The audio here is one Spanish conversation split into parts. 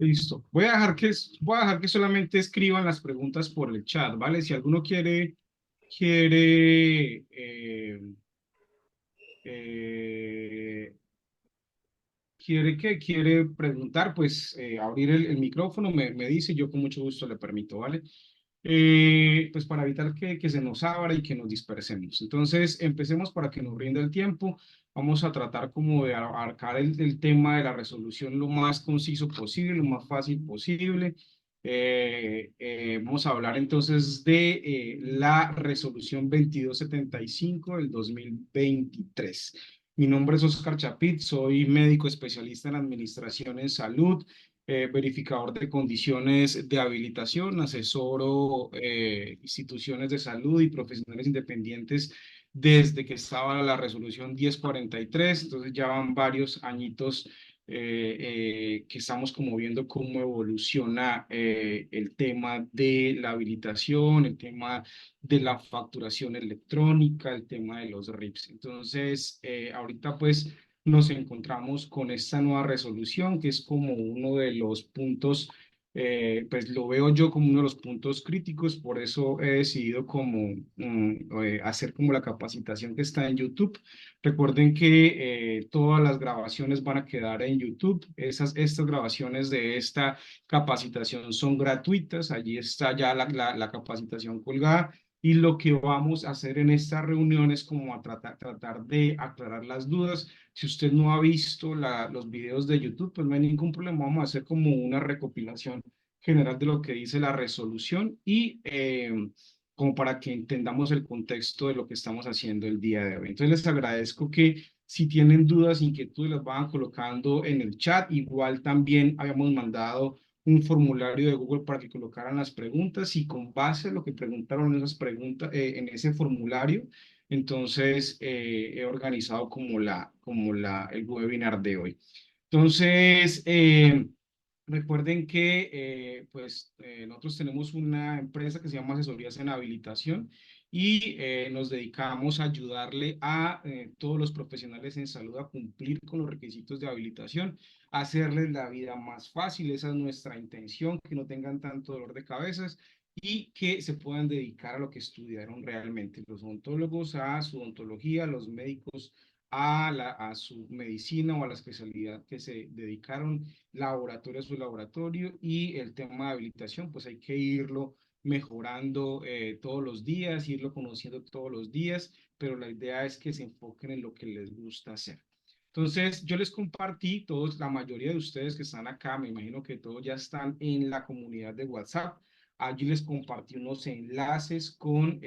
Listo. Voy a dejar que solamente escriban las preguntas por el chat, ¿vale? Si alguno quiere, eh, quiere preguntar, pues abrir el micrófono, me dice, yo con mucho gusto le permito, ¿vale? Pues para evitar que se nos abra y que nos dispersemos. Entonces, empecemos para que nos rinda el tiempo. Vamos a tratar como de abarcar el tema de la resolución lo más conciso posible, lo más fácil posible. Vamos a hablar entonces de la resolución 2275 del 2023. Mi nombre es Oscar Chapit, soy médico especialista en administración en salud, verificador de condiciones de habilitación, asesoro instituciones de salud y profesionales independientes desde que estaba la resolución 1043. Entonces ya van varios añitos que estamos como viendo cómo evoluciona el tema de la habilitación, el tema de la facturación electrónica, el tema de los RIPs. Entonces, ahorita pues nos encontramos con esta nueva resolución, que es como uno de los puntos, pues lo veo yo como uno de los puntos críticos, por eso he decidido como hacer como la capacitación que está en YouTube. Recuerden que todas las grabaciones van a quedar en YouTube. Estas grabaciones de esta capacitación son gratuitas, allí está ya la capacitación colgada. Y lo que vamos a hacer en esta reunión es como a tratar de aclarar las dudas. Si usted no ha visto los videos de YouTube, pues no hay ningún problema. Vamos a hacer como una recopilación general de lo que dice la resolución y como para que entendamos el contexto de lo que estamos haciendo el día de hoy. Entonces les agradezco que si tienen dudas, inquietudes, las van colocando en el chat. Igual también habíamos mandado un formulario de Google para que colocaran las preguntas y con base a lo que preguntaron en esas preguntas, en ese formulario, entonces he organizado el webinar de hoy. Entonces, recuerden que nosotros tenemos una empresa que se llama Asesorías en Habilitación y nos dedicamos a ayudarle a todos los profesionales en salud a cumplir con los requisitos de habilitación, hacerles la vida más fácil. Esa es nuestra intención, que no tengan tanto dolor de cabezas y que se puedan dedicar a lo que estudiaron realmente. Los odontólogos a su odontología, los médicos a su medicina o a la especialidad que se dedicaron, laboratorio a su laboratorio, y el tema de habilitación, pues hay que irlo mejorando todos los días, irlo conociendo todos los días, pero la idea es que se enfoquen en lo que les gusta hacer. Entonces, yo les compartí, todos, la mayoría de ustedes que están acá, me imagino que todos ya están en la comunidad de WhatsApp. Allí les compartí unos enlaces con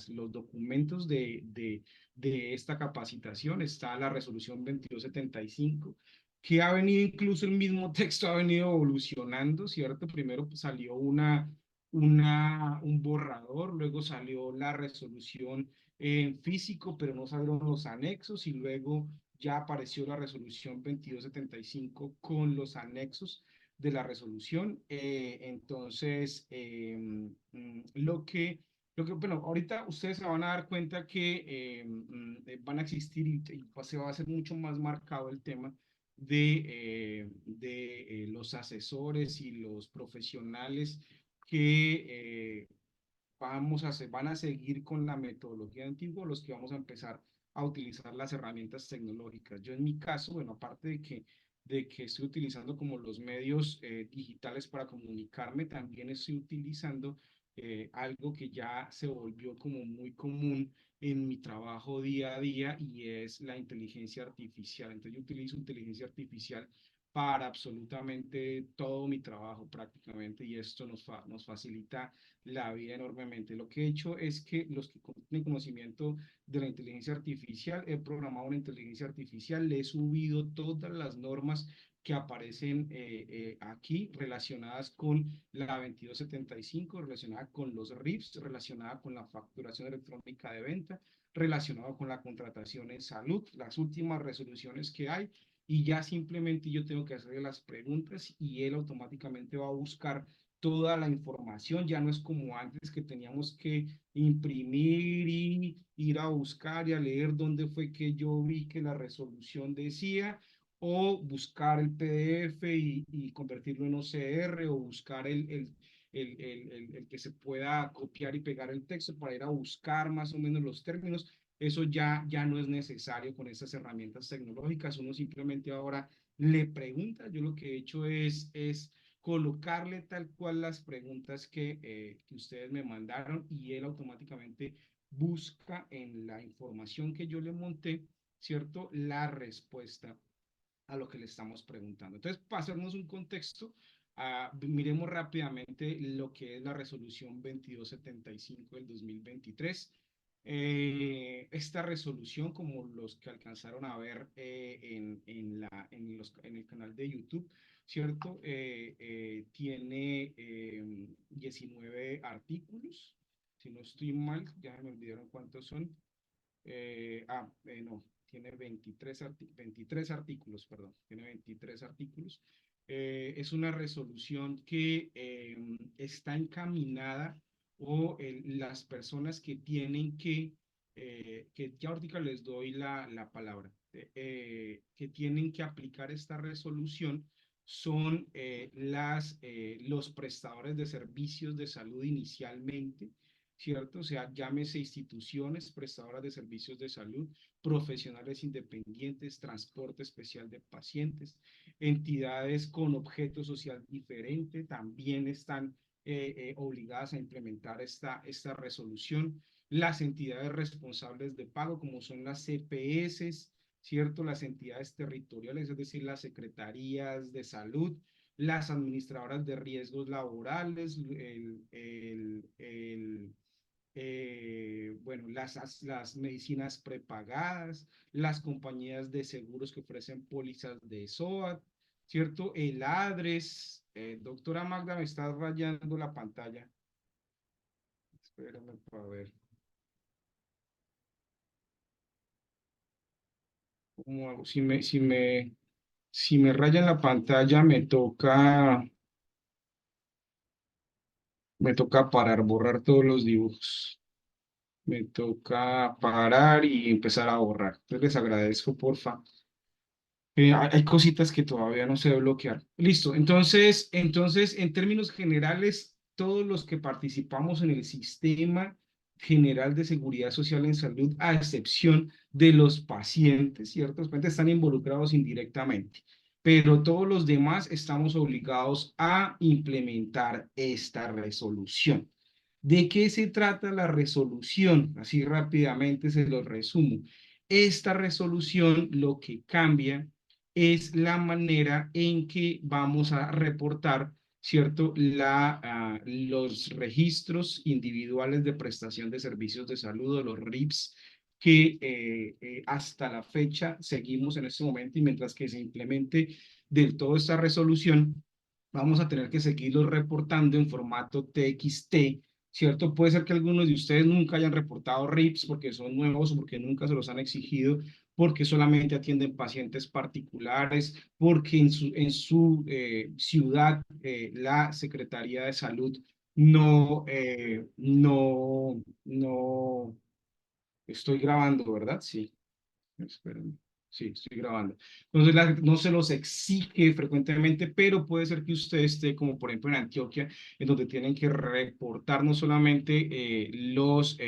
los documentos de esta capacitación. Está la resolución 2275, que ha venido, incluso el mismo texto ha venido evolucionando, ¿cierto? Primero pues, salió un borrador, luego salió la resolución en físico, pero no salieron los anexos, y luego ya apareció la resolución 2275 con los anexos de la resolución. Bueno, ahorita ustedes se van a dar cuenta que van a existir y pues, se va a hacer mucho más marcado el tema de los asesores y los profesionales que van a seguir con la metodología antigua, los que vamos a empezar a utilizar las herramientas tecnológicas. Yo en mi caso, bueno, aparte de que estoy utilizando como los medios digitales para comunicarme, también estoy utilizando algo que ya se volvió como muy común en mi trabajo día a día, y es la inteligencia artificial. Entonces yo utilizo inteligencia artificial para absolutamente todo mi trabajo prácticamente, y esto nos facilita la vida enormemente. Lo que he hecho es que los que tienen conocimiento de la inteligencia artificial, he programado una inteligencia artificial, le he subido todas las normas que aparecen aquí relacionadas con la 2275, relacionada con los RIFs, relacionada con la facturación electrónica de venta, relacionado con la contratación en salud, las últimas resoluciones que hay, y ya simplemente yo tengo que hacerle las preguntas y él automáticamente va a buscar toda la información. Ya no es como antes, que teníamos que imprimir y ir a buscar y a leer dónde fue que yo vi que la resolución decía, o buscar el PDF y convertirlo en OCR, o buscar el que se pueda copiar y pegar el texto para ir a buscar más o menos los términos. Eso ya no es necesario con estas herramientas tecnológicas. Uno simplemente ahora le pregunta. Yo lo que he hecho es colocarle tal cual las preguntas que ustedes me mandaron, y él automáticamente busca en la información que yo le monté, ¿cierto? La respuesta a lo que le estamos preguntando. Entonces, para hacernos un contexto, miremos rápidamente lo que es la resolución 2275 del 2023. Esta resolución, como los que alcanzaron a ver en el canal de YouTube, ¿cierto? Tiene 19 artículos, si no estoy mal, ya me olvidaron cuántos son. No, tiene 23 artículos, perdón, tiene 23 artículos. Es una resolución que está encaminada, o las personas que tienen que ya ahorita les doy la palabra, que tienen que aplicar esta resolución, son los prestadores de servicios de salud inicialmente, ¿cierto? O sea, llámese instituciones prestadoras de servicios de salud, profesionales independientes, transporte especial de pacientes, entidades con objeto social diferente, también están obligadas a implementar esta resolución. Las entidades responsables de pago, como son las CPS, ¿cierto? Las entidades territoriales, es decir, las secretarías de salud, las administradoras de riesgos laborales, bueno, las medicinas prepagadas, las compañías de seguros que ofrecen pólizas de SOAT, ¿cierto? El ADRES. Doctora Magda, me está rayando la pantalla. Espérame para ver. ¿Cómo hago? Si me rayan la pantalla, me toca parar, borrar todos los dibujos. Me toca parar y empezar a borrar. Entonces les agradezco, porfa. Hay cositas que todavía no sé bloquear. Listo. Entonces, en términos generales, todos los que participamos en el sistema general de seguridad social en salud, a excepción de los pacientes, ¿cierto? Los pacientes están involucrados indirectamente, pero todos los demás estamos obligados a implementar esta resolución. ¿De qué se trata la resolución? Así rápidamente se lo resumo. Esta resolución lo que cambia es la manera en que vamos a reportar, ¿cierto? Los registros individuales de prestación de servicios de salud, o los RIPS, que hasta la fecha seguimos en este momento, y mientras que se implemente del todo esta resolución, vamos a tener que seguirlos reportando en formato TXT, ¿cierto? Puede ser que algunos de ustedes nunca hayan reportado RIPS porque son nuevos, o porque nunca se los han exigido, porque solamente atienden pacientes particulares, porque en su ciudad la Secretaría de Salud no, estoy grabando, ¿verdad? Sí, esperen. Sí, estoy grabando. Entonces, no se los exige frecuentemente, pero puede ser que usted esté, como por ejemplo en Antioquia, en donde tienen que reportar no solamente los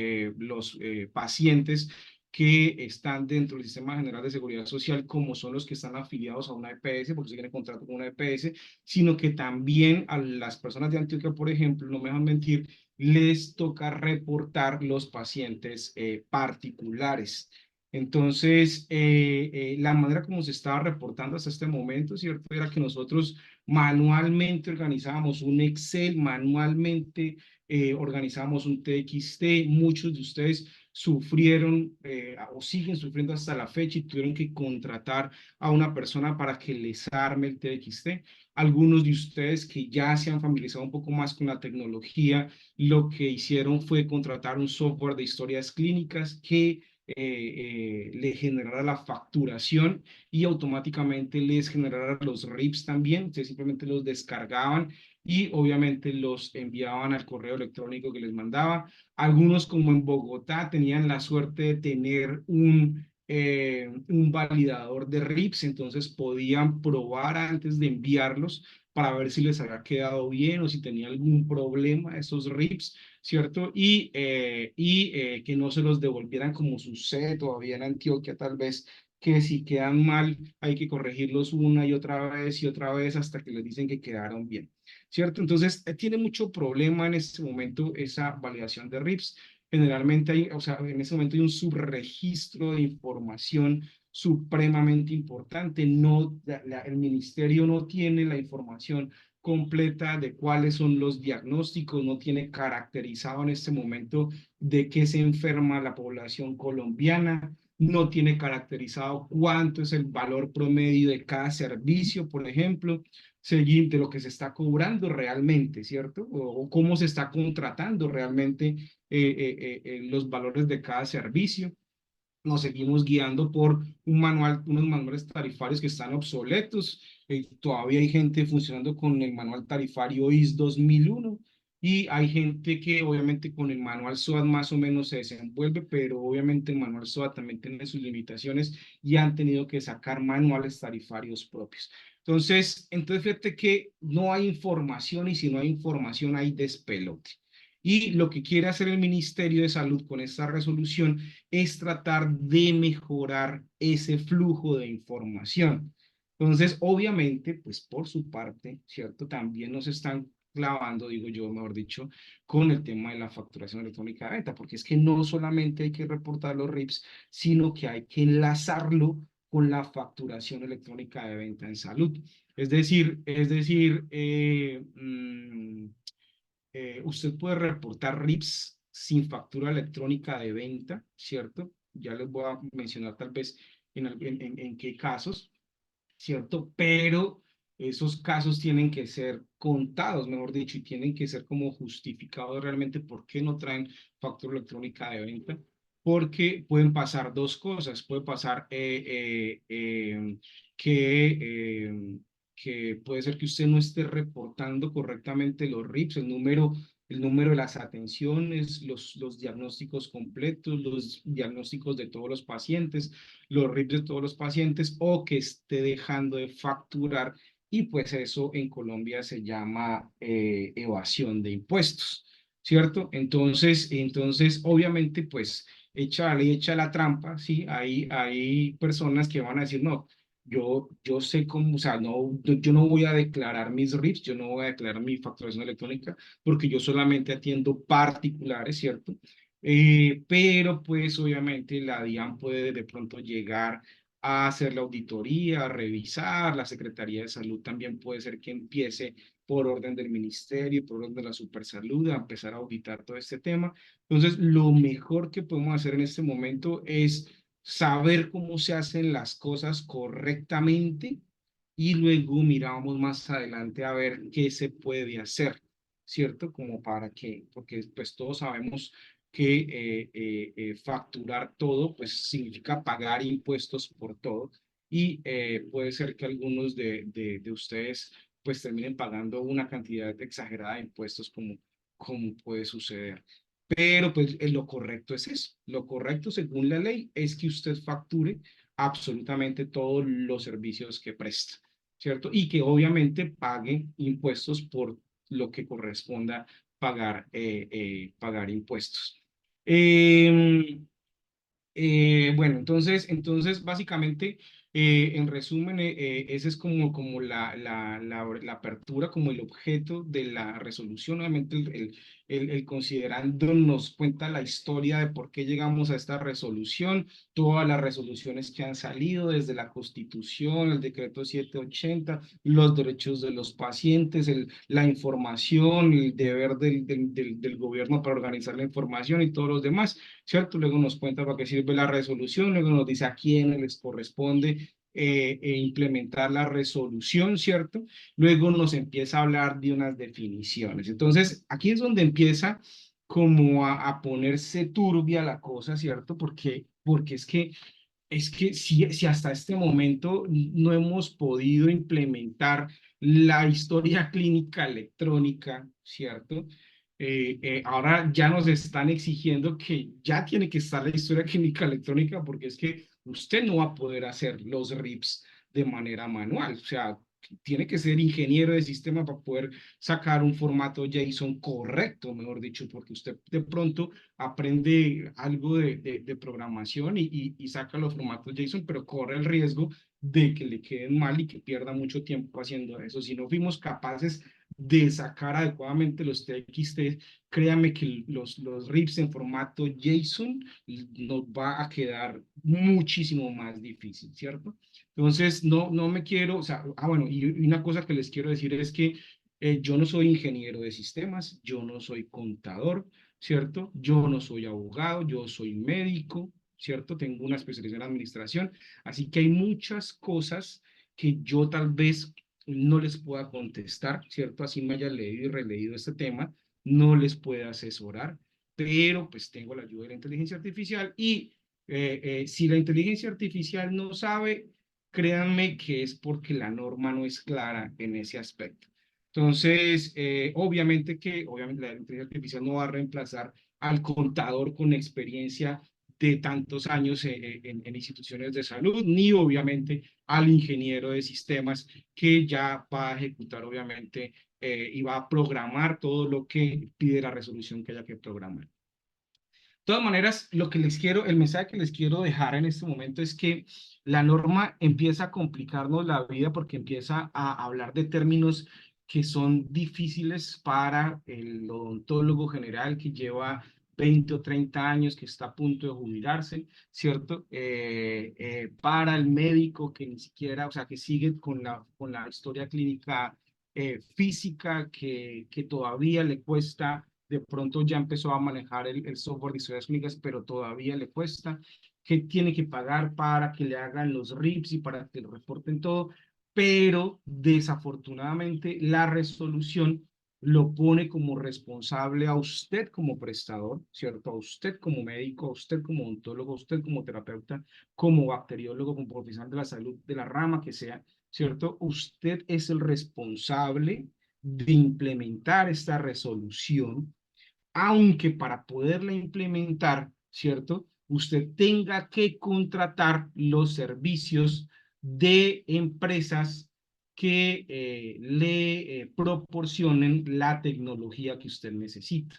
pacientes que están dentro del Sistema General de Seguridad Social, como son los que están afiliados a una EPS, porque siguen en contrato con una EPS, sino que también a las personas de Antioquia, por ejemplo, no me dejan mentir, les toca reportar los pacientes particulares. Entonces, la manera como se estaba reportando hasta este momento, ¿cierto? Era que nosotros manualmente organizábamos un Excel, manualmente organizábamos un TXT. Muchos de ustedes sufrieron o siguen sufriendo hasta la fecha, y tuvieron que contratar a una persona para que les arme el TXT. Algunos de ustedes que ya se han familiarizado un poco más con la tecnología, lo que hicieron fue contratar un software de historias clínicas que le generara la facturación, y automáticamente les generara los RIPs también. Ustedes simplemente los descargaban y obviamente los enviaban al correo electrónico que les mandaba. Algunos, como en Bogotá, tenían la suerte de tener un validador de RIPS, entonces podían probar antes de enviarlos para ver si les había quedado bien o si tenía algún problema esos RIPS, ¿cierto? Y que no se los devolvieran como sucede todavía en Antioquia, tal vez, que si quedan mal hay que corregirlos una y otra vez hasta que les dicen que quedaron bien, ¿cierto? Entonces, tiene mucho problema en este momento esa validación de RIPS. Generalmente hay, o sea, en ese momento hay un subregistro de información supremamente importante. No, el ministerio no tiene la información completa de cuáles son los diagnósticos, no tiene caracterizado en este momento de qué se enferma la población colombiana, no tiene caracterizado cuánto es el valor promedio de cada servicio, por ejemplo, seguir de lo que se está cobrando realmente, ¿cierto? O cómo se está contratando realmente los valores de cada servicio. Nos seguimos guiando por un manual, unos manuales tarifarios que están obsoletos. Todavía hay gente funcionando con el manual tarifario IS 2001 y hay gente que obviamente con el manual SOAT más o menos se desenvuelve, pero obviamente el manual SOAT también tiene sus limitaciones y han tenido que sacar manuales tarifarios propios. Entonces fíjate que no hay información y si no hay información hay despelote. Y lo que quiere hacer el Ministerio de Salud con esta resolución es tratar de mejorar ese flujo de información. Entonces, obviamente, pues por su parte, ¿cierto? También nos están clavando, digo yo, mejor dicho, con el tema de la facturación electrónica de venta, porque es que no solamente hay que reportar los RIPS, sino que hay que enlazarlo con la facturación electrónica de venta en salud. Usted puede reportar RIPS sin factura electrónica de venta, ¿cierto? Ya les voy a mencionar tal vez en qué casos, ¿cierto? Pero esos casos tienen que ser contados, mejor dicho, y tienen que ser como justificados realmente por qué no traen factura electrónica de venta. Porque pueden pasar dos cosas. Puede pasar que, que puede ser que usted no esté reportando correctamente los RIPS, el número de las atenciones, los diagnósticos completos, los diagnósticos de todos los pacientes, los RIPS de todos los pacientes o que esté dejando de facturar y pues eso en Colombia se llama evasión de impuestos, ¿cierto? Entonces obviamente pues echa la ley, echa la trampa, ¿sí? Hay personas que van a decir, no, yo sé cómo, o sea, no, yo no voy a declarar mis RIPS, yo no voy a declarar mi facturación electrónica porque yo solamente atiendo particulares, ¿cierto? Pero pues obviamente la DIAN puede de pronto llegar a hacer la auditoría, a revisar, la Secretaría de Salud también puede ser que empiece por orden del ministerio, por orden de la Supersalud, a empezar a auditar todo este tema. Entonces, lo mejor que podemos hacer en este momento es saber cómo se hacen las cosas correctamente y luego miramos más adelante a ver qué se puede hacer, ¿cierto? Como para que, porque pues todos sabemos que facturar todo pues significa pagar impuestos por todo y puede ser que algunos de ustedes pues terminen pagando una cantidad exagerada de impuestos como puede suceder. Pero pues lo correcto es eso. Lo correcto según la ley es que usted facture absolutamente todos los servicios que presta, ¿cierto? Y que obviamente pague impuestos por lo que corresponda pagar impuestos. Eh, bueno, entonces básicamente, en resumen, ese es como la apertura, como el objeto de la resolución. Obviamente, el considerando nos cuenta la historia de por qué llegamos a esta resolución, todas las resoluciones que han salido desde la Constitución, el decreto 780, los derechos de los pacientes, la información, el deber del gobierno para organizar la información y todos los demás. ¿Cierto? Luego nos cuenta para qué sirve la resolución, luego nos dice a quiénes les corresponde implementar la resolución, ¿cierto? Luego nos empieza a hablar de unas definiciones. Entonces, aquí es donde empieza como a ponerse turbia la cosa, ¿cierto? Porque es que si hasta este momento no hemos podido implementar la historia clínica electrónica, ¿cierto? Ahora ya nos están exigiendo que ya tiene que estar la historia clínica electrónica porque es que usted no va a poder hacer los RIPs de manera manual. O sea, tiene que ser ingeniero de sistema para poder sacar un formato JSON correcto, mejor dicho, porque usted de pronto aprende algo de programación y saca los formatos JSON, pero corre el riesgo de que le queden mal y que pierda mucho tiempo haciendo eso. Si no fuimos capaces de sacar adecuadamente los TXT, créame que los RIPs en formato JSON nos va a quedar muchísimo más difícil, ¿cierto? Entonces, no me quiero, o sea, bueno, y una cosa que les quiero decir es que yo no soy ingeniero de sistemas, yo no soy contador, ¿cierto? Yo no soy abogado, yo soy médico, ¿cierto? Tengo una especialización en administración, así que hay muchas cosas que yo tal vez no les pueda contestar, ¿cierto? Así me haya leído y releído este tema, no les pueda asesorar, pero pues tengo la ayuda de la inteligencia artificial y si la inteligencia artificial no sabe, créanme que es porque la norma no es clara en ese aspecto. Entonces, obviamente la inteligencia artificial no va a reemplazar al contador con experiencia de tantos años en instituciones de salud, ni obviamente al ingeniero de sistemas que ya va a ejecutar, obviamente, y va a programar todo lo que pide la resolución que haya que programar. De todas maneras, el mensaje que les quiero dejar en este momento es que la norma empieza a complicarnos la vida porque empieza a hablar de términos que son difíciles para el odontólogo general que lleva 20 o 30 años, que está a punto de jubilarse, ¿cierto? Para el médico que ni siquiera, o sea, que sigue con la historia clínica física que todavía le cuesta, de pronto ya empezó a manejar el software de historias clínicas, pero todavía le cuesta, que tiene que pagar para que le hagan los RIPs y para que le reporten todo, pero desafortunadamente la resolución lo pone como responsable a usted como prestador, ¿cierto? A usted como médico, a usted como odontólogo, a usted como terapeuta, como bacteriólogo, como profesional de la salud, de la rama que sea, ¿cierto? Usted es el responsable de implementar esta resolución, aunque para poderla implementar, ¿cierto? Usted tenga que contratar los servicios de empresas que le proporcionen la tecnología que usted necesita.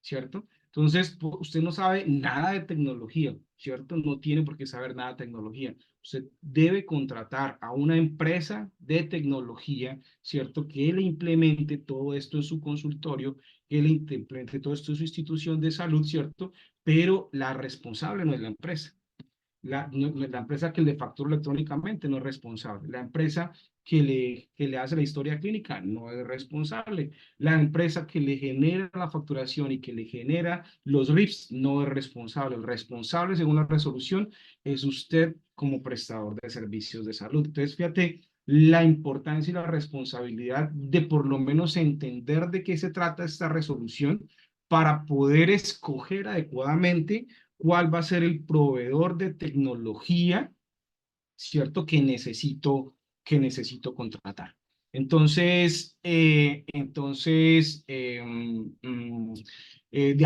¿Cierto? Entonces, usted no sabe nada de tecnología, ¿cierto? No tiene por qué saber nada de tecnología. Usted debe contratar a una empresa de tecnología, ¿cierto? Que le implemente todo esto en su consultorio, que le implemente todo esto en su institución de salud, ¿cierto? Pero la responsable no es la empresa. La empresa que le factura electrónicamente no es responsable. La empresa que le hace la historia clínica no es responsable. La empresa que le genera la facturación y que le genera los RIFs no es responsable. El responsable, según la resolución, es usted como prestador de servicios de salud. Entonces, fíjate la importancia y la responsabilidad de por lo menos entender de qué se trata esta resolución para poder escoger adecuadamente cuál va a ser el proveedor de tecnología, ¿cierto? Que necesito contratar. De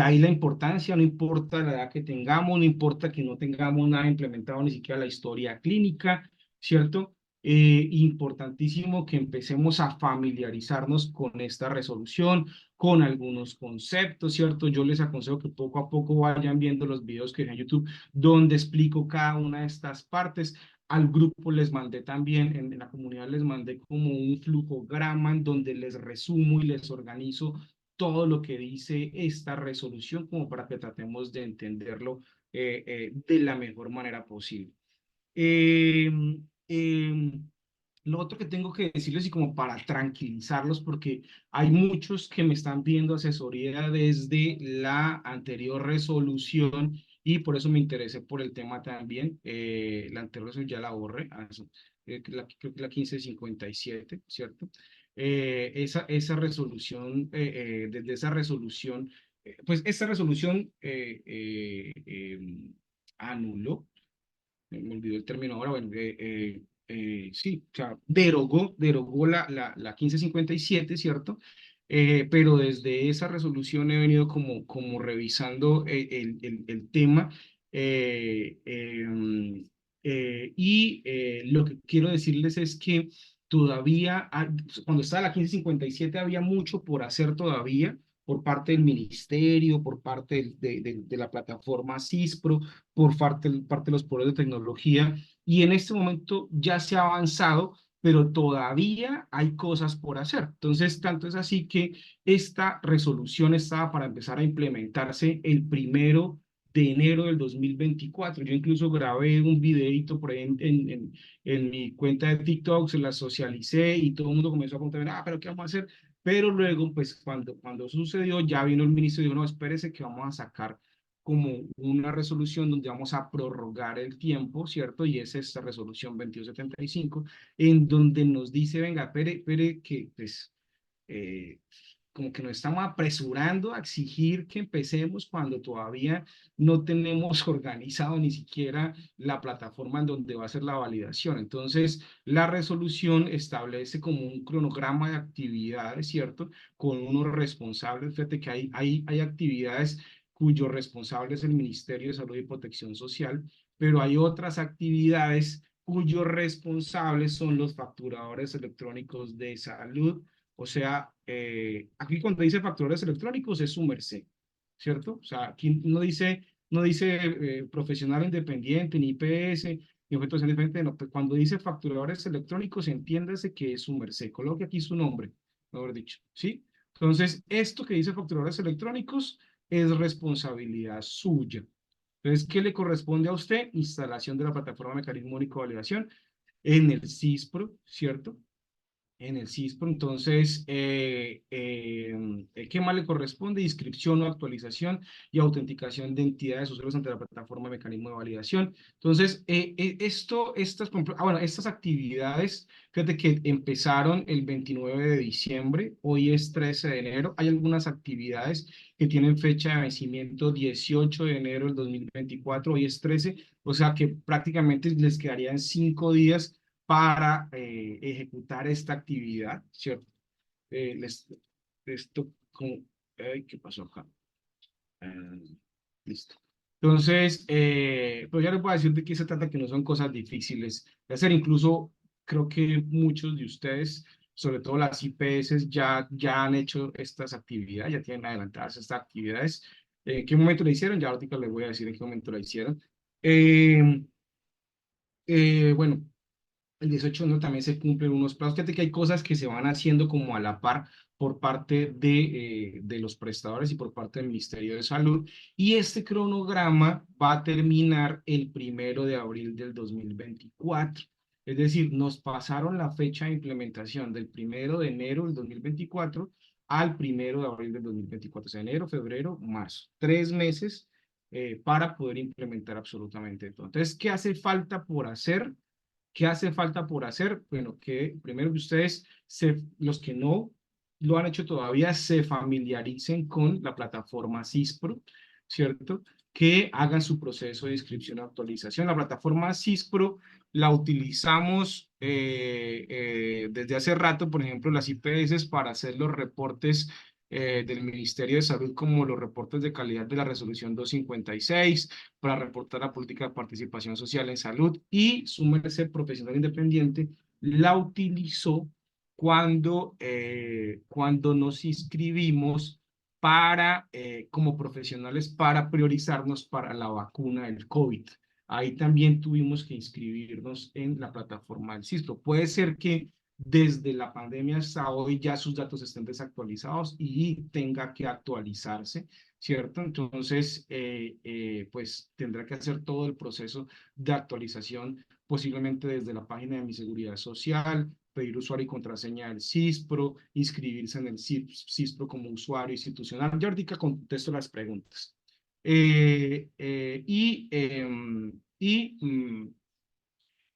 ahí la importancia, no importa la edad que tengamos, no importa que no tengamos nada implementado, ni siquiera la historia clínica, ¿cierto? Importantísimo que empecemos a familiarizarnos con esta resolución, con algunos conceptos, ¿cierto? Yo les aconsejo que poco a poco vayan viendo los videos que hay en YouTube donde explico cada una de estas partes. Al grupo les mandé también, en la comunidad les mandé como un flujograma en donde les resumo y les organizo todo lo que dice esta resolución como para que tratemos de entenderlo de la mejor manera posible. Eh, eh, lo otro que tengo que decirles y como para tranquilizarlos, porque hay muchos que me están viendo asesoría desde la anterior resolución y por eso me interesé por el tema también. La anterior resolución ya la borré, creo que la 1557, ¿cierto? Esa resolución, desde esa resolución, pues esa resolución anuló, me olvidó el término ahora, bueno, sí, o sea, derogó la 1557, ¿cierto? Pero desde esa resolución he venido como revisando el tema. Lo que quiero decirles es que todavía, cuando estaba la 1557 había mucho por hacer todavía por parte del ministerio, por parte de la plataforma CISPRO, por parte de los poderes de tecnología, y en este momento ya se ha avanzado, pero todavía hay cosas por hacer. Entonces, tanto es así que esta resolución estaba para empezar a implementarse el 1 de enero del 2024. Yo incluso grabé un videito por ahí en mi cuenta de TikTok, se la socialicé y todo el mundo comenzó a preguntarme, pero ¿qué vamos a hacer? Pero luego, pues cuando sucedió, ya vino el ministro y dijo, no, espérese que vamos a sacar como una resolución donde vamos a prorrogar el tiempo, ¿cierto? Y es esta resolución 2275, en donde nos dice, venga, espere que pues eh, como que nos estamos apresurando a exigir que empecemos cuando todavía no tenemos organizado ni siquiera la plataforma en donde va a ser la validación. Entonces, la resolución establece como un cronograma de actividades, ¿cierto? Con unos responsables. Fíjate que hay actividades cuyo responsable es el Ministerio de Salud y Protección Social, pero hay otras actividades cuyos responsables son los facturadores electrónicos de salud. O sea, aquí cuando dice facturadores electrónicos es su merced, ¿cierto? O sea, aquí no dice profesional independiente, ni IPS, ni objeto de independiente, no, pues cuando dice facturadores electrónicos, entiéndase que es su merced. Coloque aquí su nombre, mejor dicho, ¿sí? Entonces, esto que dice facturadores electrónicos es responsabilidad suya. Entonces, ¿qué le corresponde a usted? Instalación de la plataforma Mecanismo Único de Validación en el CISPRO, ¿cierto? En el CISPRO. Entonces, ¿qué más le corresponde? Inscripción o actualización y autenticación de entidades usuarios ante la plataforma de mecanismo de validación. Entonces, estas actividades, fíjate que empezaron el 29 de diciembre, hoy es 13 de enero. Hay algunas actividades que tienen fecha de vencimiento 18 de enero del 2024, hoy es 13, o sea que prácticamente les quedarían 5 días para ejecutar esta actividad, ¿cierto? Esto, como, ay, ¿qué pasó acá? Listo. Entonces, pues ya les voy a decir de qué se trata, que no son cosas difíciles de hacer. Incluso creo que muchos de ustedes, sobre todo las IPS, ya han hecho estas actividades, ya tienen adelantadas estas actividades. ¿En qué momento la hicieron? Ya ahorita les voy a decir en qué momento la hicieron. Eh, bueno, el 18 no también se cumplen unos plazos. Fíjate que hay cosas que se van haciendo como a la par por parte de los prestadores y por parte del Ministerio de Salud. Y este cronograma va a terminar el 1 de abril del 2024. Es decir, nos pasaron la fecha de implementación del 1 de enero del 2024 al 1 de abril del 2024. O sea, enero, febrero, marzo. 3 meses para poder implementar absolutamente todo. Entonces, ¿qué hace falta por hacer? ¿Qué hace falta por hacer? Bueno, que primero que ustedes, los que no lo han hecho todavía, se familiaricen con la plataforma CISPRO, ¿cierto? Que hagan su proceso de inscripción y actualización. La plataforma CISPRO la utilizamos desde hace rato, por ejemplo, las IPS para hacer los reportes del Ministerio de Salud, como los reportes de calidad de la resolución 256, para reportar la política de participación social en salud, y su merced profesional independiente la utilizó cuando nos inscribimos como profesionales para priorizarnos para la vacuna del COVID. Ahí también tuvimos que inscribirnos en la plataforma del CISPRO. Puede ser que desde la pandemia hasta hoy ya sus datos estén desactualizados y tenga que actualizarse, ¿cierto? Entonces, pues tendrá que hacer todo el proceso de actualización, posiblemente desde la página de Mi Seguridad Social, pedir usuario y contraseña del CISPRO, inscribirse en el CISPRO como usuario institucional. Yo ahorita contesto las preguntas. Eh, eh, y, em, y, mm,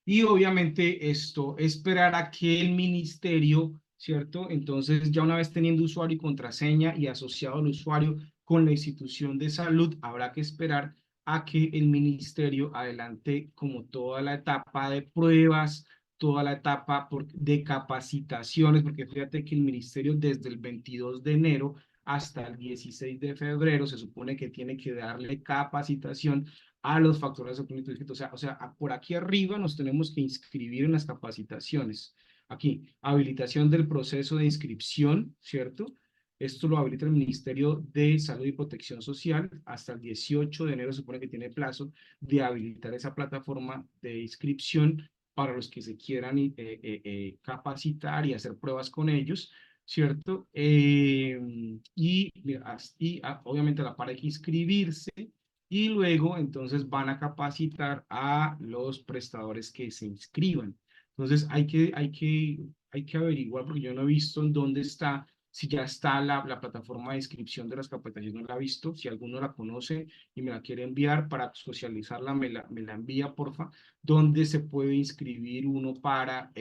y obviamente esto, esperar a que el ministerio, ¿cierto? Entonces, ya una vez teniendo usuario y contraseña y asociado al usuario con la institución de salud, habrá que esperar a que el ministerio adelante como toda la etapa de pruebas, toda la etapa de capacitaciones, porque fíjate que el ministerio desde el 22 de enero hasta el 16 de febrero se supone que tiene que darle capacitación a los factores de crónico inscrito. Por aquí arriba nos tenemos que inscribir en las capacitaciones. Aquí, habilitación del proceso de inscripción, ¿cierto? Esto lo habilita el Ministerio de Salud y Protección Social. Hasta el 18 de enero se supone que tiene plazo de habilitar esa plataforma de inscripción para los que se quieran capacitar y hacer pruebas con ellos, ¿cierto? Obviamente a la par hay que inscribirse y luego entonces van a capacitar a los prestadores que se inscriban. Entonces hay que averiguar, porque yo no he visto en dónde está, si ya está la plataforma de inscripción de las capacitaciones, no la he visto. Si alguno la conoce y me la quiere enviar para socializarla, me la envía, porfa, donde se puede inscribir uno para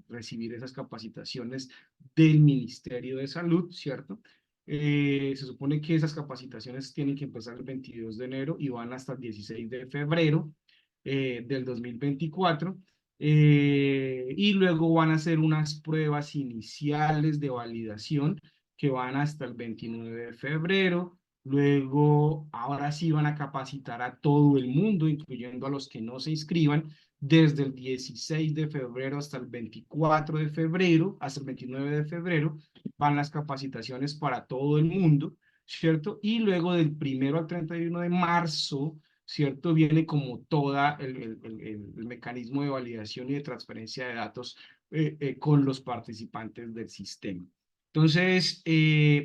recibir esas capacitaciones del Ministerio de Salud, ¿cierto? Se supone que esas capacitaciones tienen que empezar el 22 de enero y van hasta el 16 de febrero del 2024. Y luego van a hacer unas pruebas iniciales de validación que van hasta el 29 de febrero. Luego, ahora sí van a capacitar a todo el mundo, incluyendo a los que no se inscriban, desde el 16 de febrero hasta el 24 de febrero, hasta el 29 de febrero, van las capacitaciones para todo el mundo, ¿cierto? Y luego del 1 al 31 de marzo, ¿cierto? Viene como toda el mecanismo de validación y de transferencia de datos con los participantes del sistema. Entonces,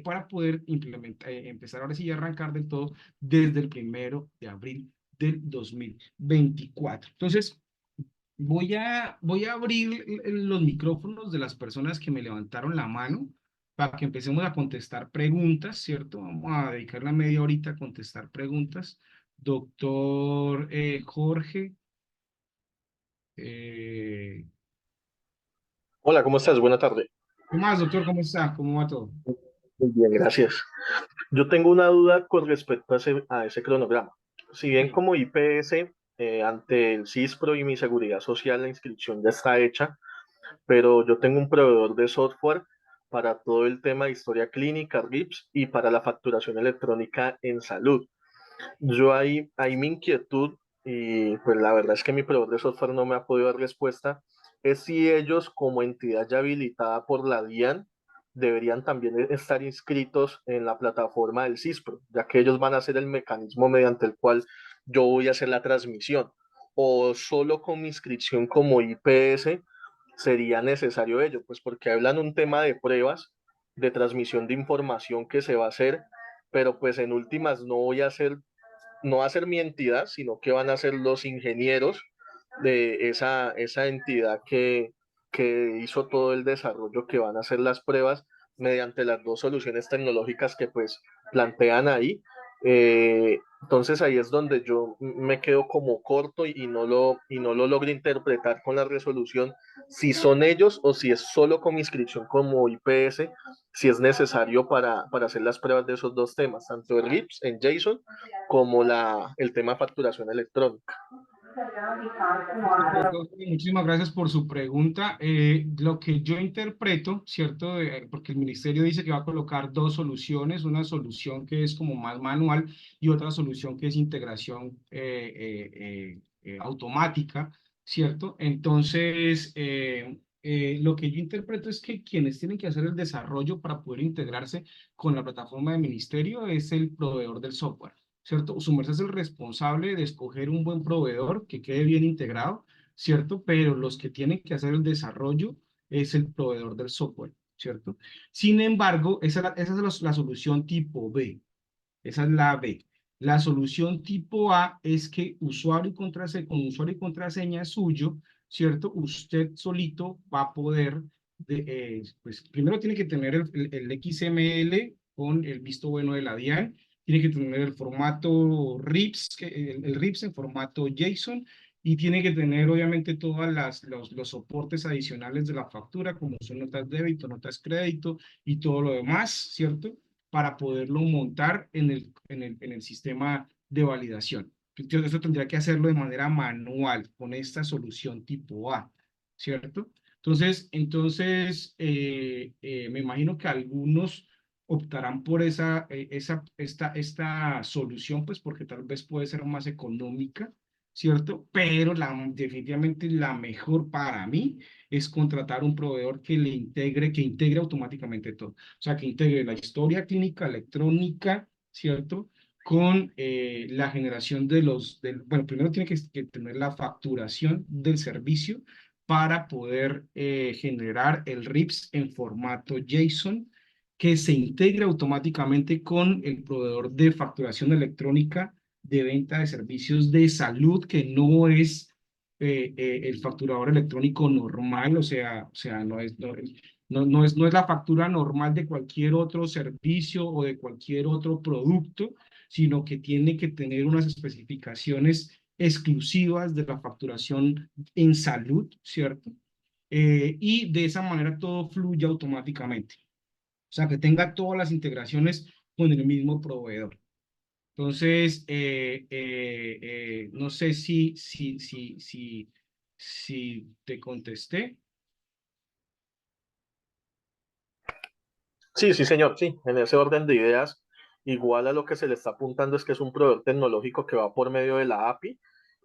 para poder empezar ahora sí a arrancar del todo desde el 1 de abril del 2024. Entonces, voy a abrir los micrófonos de las personas que me levantaron la mano para que empecemos a contestar preguntas, ¿cierto? Vamos a dedicar la media horita a contestar preguntas. Doctor Jorge, eh, Hola, ¿cómo estás? Buena tarde. ¿qué más, doctor? ¿Cómo está? ¿Cómo va todo? Muy bien, gracias. Yo tengo una duda con respecto a ese cronograma. Si bien Sí. como IPS, ante el CISPRO y mi seguridad social, la inscripción ya está hecha, pero yo tengo un proveedor de software para todo el tema de historia clínica, RIPS, y para la facturación electrónica en salud. Yo ahí mi inquietud, y pues la verdad es que mi proveedor de software no me ha podido dar respuesta, es si ellos como entidad ya habilitada por la DIAN deberían también estar inscritos en la plataforma del CISPRO, ya que ellos van a ser el mecanismo mediante el cual yo voy a hacer la transmisión. O solo con mi inscripción como IPS sería necesario ello, pues porque hablan un tema de pruebas, de transmisión de información que se va a hacer, pero pues en últimas no va a ser mi entidad, sino que van a ser los ingenieros de esa entidad que hizo todo el desarrollo, que van a hacer las pruebas mediante las dos soluciones tecnológicas que pues plantean ahí. Entonces ahí es donde yo me quedo como corto y no lo logro interpretar con la resolución si son ellos o si es solo con mi inscripción como IPS, si es necesario para hacer las pruebas de esos dos temas, tanto el RIPS en JSON como el tema de facturación electrónica. Doctor, muchísimas gracias por su pregunta. Lo que yo interpreto, ¿cierto? Porque el ministerio dice que va a colocar dos soluciones, una solución que es como más manual y otra solución que es integración automática, ¿cierto? Entonces, lo que yo interpreto es que quienes tienen que hacer el desarrollo para poder integrarse con la plataforma del ministerio es el proveedor del software. ¿Cierto? Su merced es el responsable de escoger un buen proveedor que quede bien integrado, ¿cierto? Pero los que tienen que hacer el desarrollo es el proveedor del software, ¿cierto? Sin embargo, esa es la solución tipo B, esa es la B. La solución tipo A es que con usuario y contraseña suyo, ¿cierto? Usted solito va a poder, pues primero tiene que tener el XML con el visto bueno de la DIAN, tiene que tener el formato RIPS, el RIPS en formato JSON, y tiene que tener obviamente todos los soportes adicionales de la factura, como son notas débito, notas crédito y todo lo demás, ¿cierto? Para poderlo montar en el sistema de validación. Entonces, eso tendría que hacerlo de manera manual con esta solución tipo A, ¿cierto? Me imagino que algunos optarán por esta solución, pues porque tal vez puede ser más económica, ¿cierto? Pero definitivamente la mejor para mí es contratar un proveedor que integre automáticamente todo. O sea, que integre la historia clínica electrónica, ¿cierto? Con la generación bueno, primero tiene que tener la facturación del servicio para poder generar el RIPS en formato JSON que se integra automáticamente con el proveedor de facturación electrónica de venta de servicios de salud, que no es el facturador electrónico normal, o sea, no es la factura normal de cualquier otro servicio o de cualquier otro producto, sino que tiene que tener unas especificaciones exclusivas de la facturación en salud, ¿cierto? Y de esa manera todo fluye automáticamente. O sea, que tenga todas las integraciones con el mismo proveedor. Entonces, no sé si te contesté. Sí, sí, señor, sí, en ese orden de ideas, igual a lo que se le está apuntando es que es un proveedor tecnológico que va por medio de la API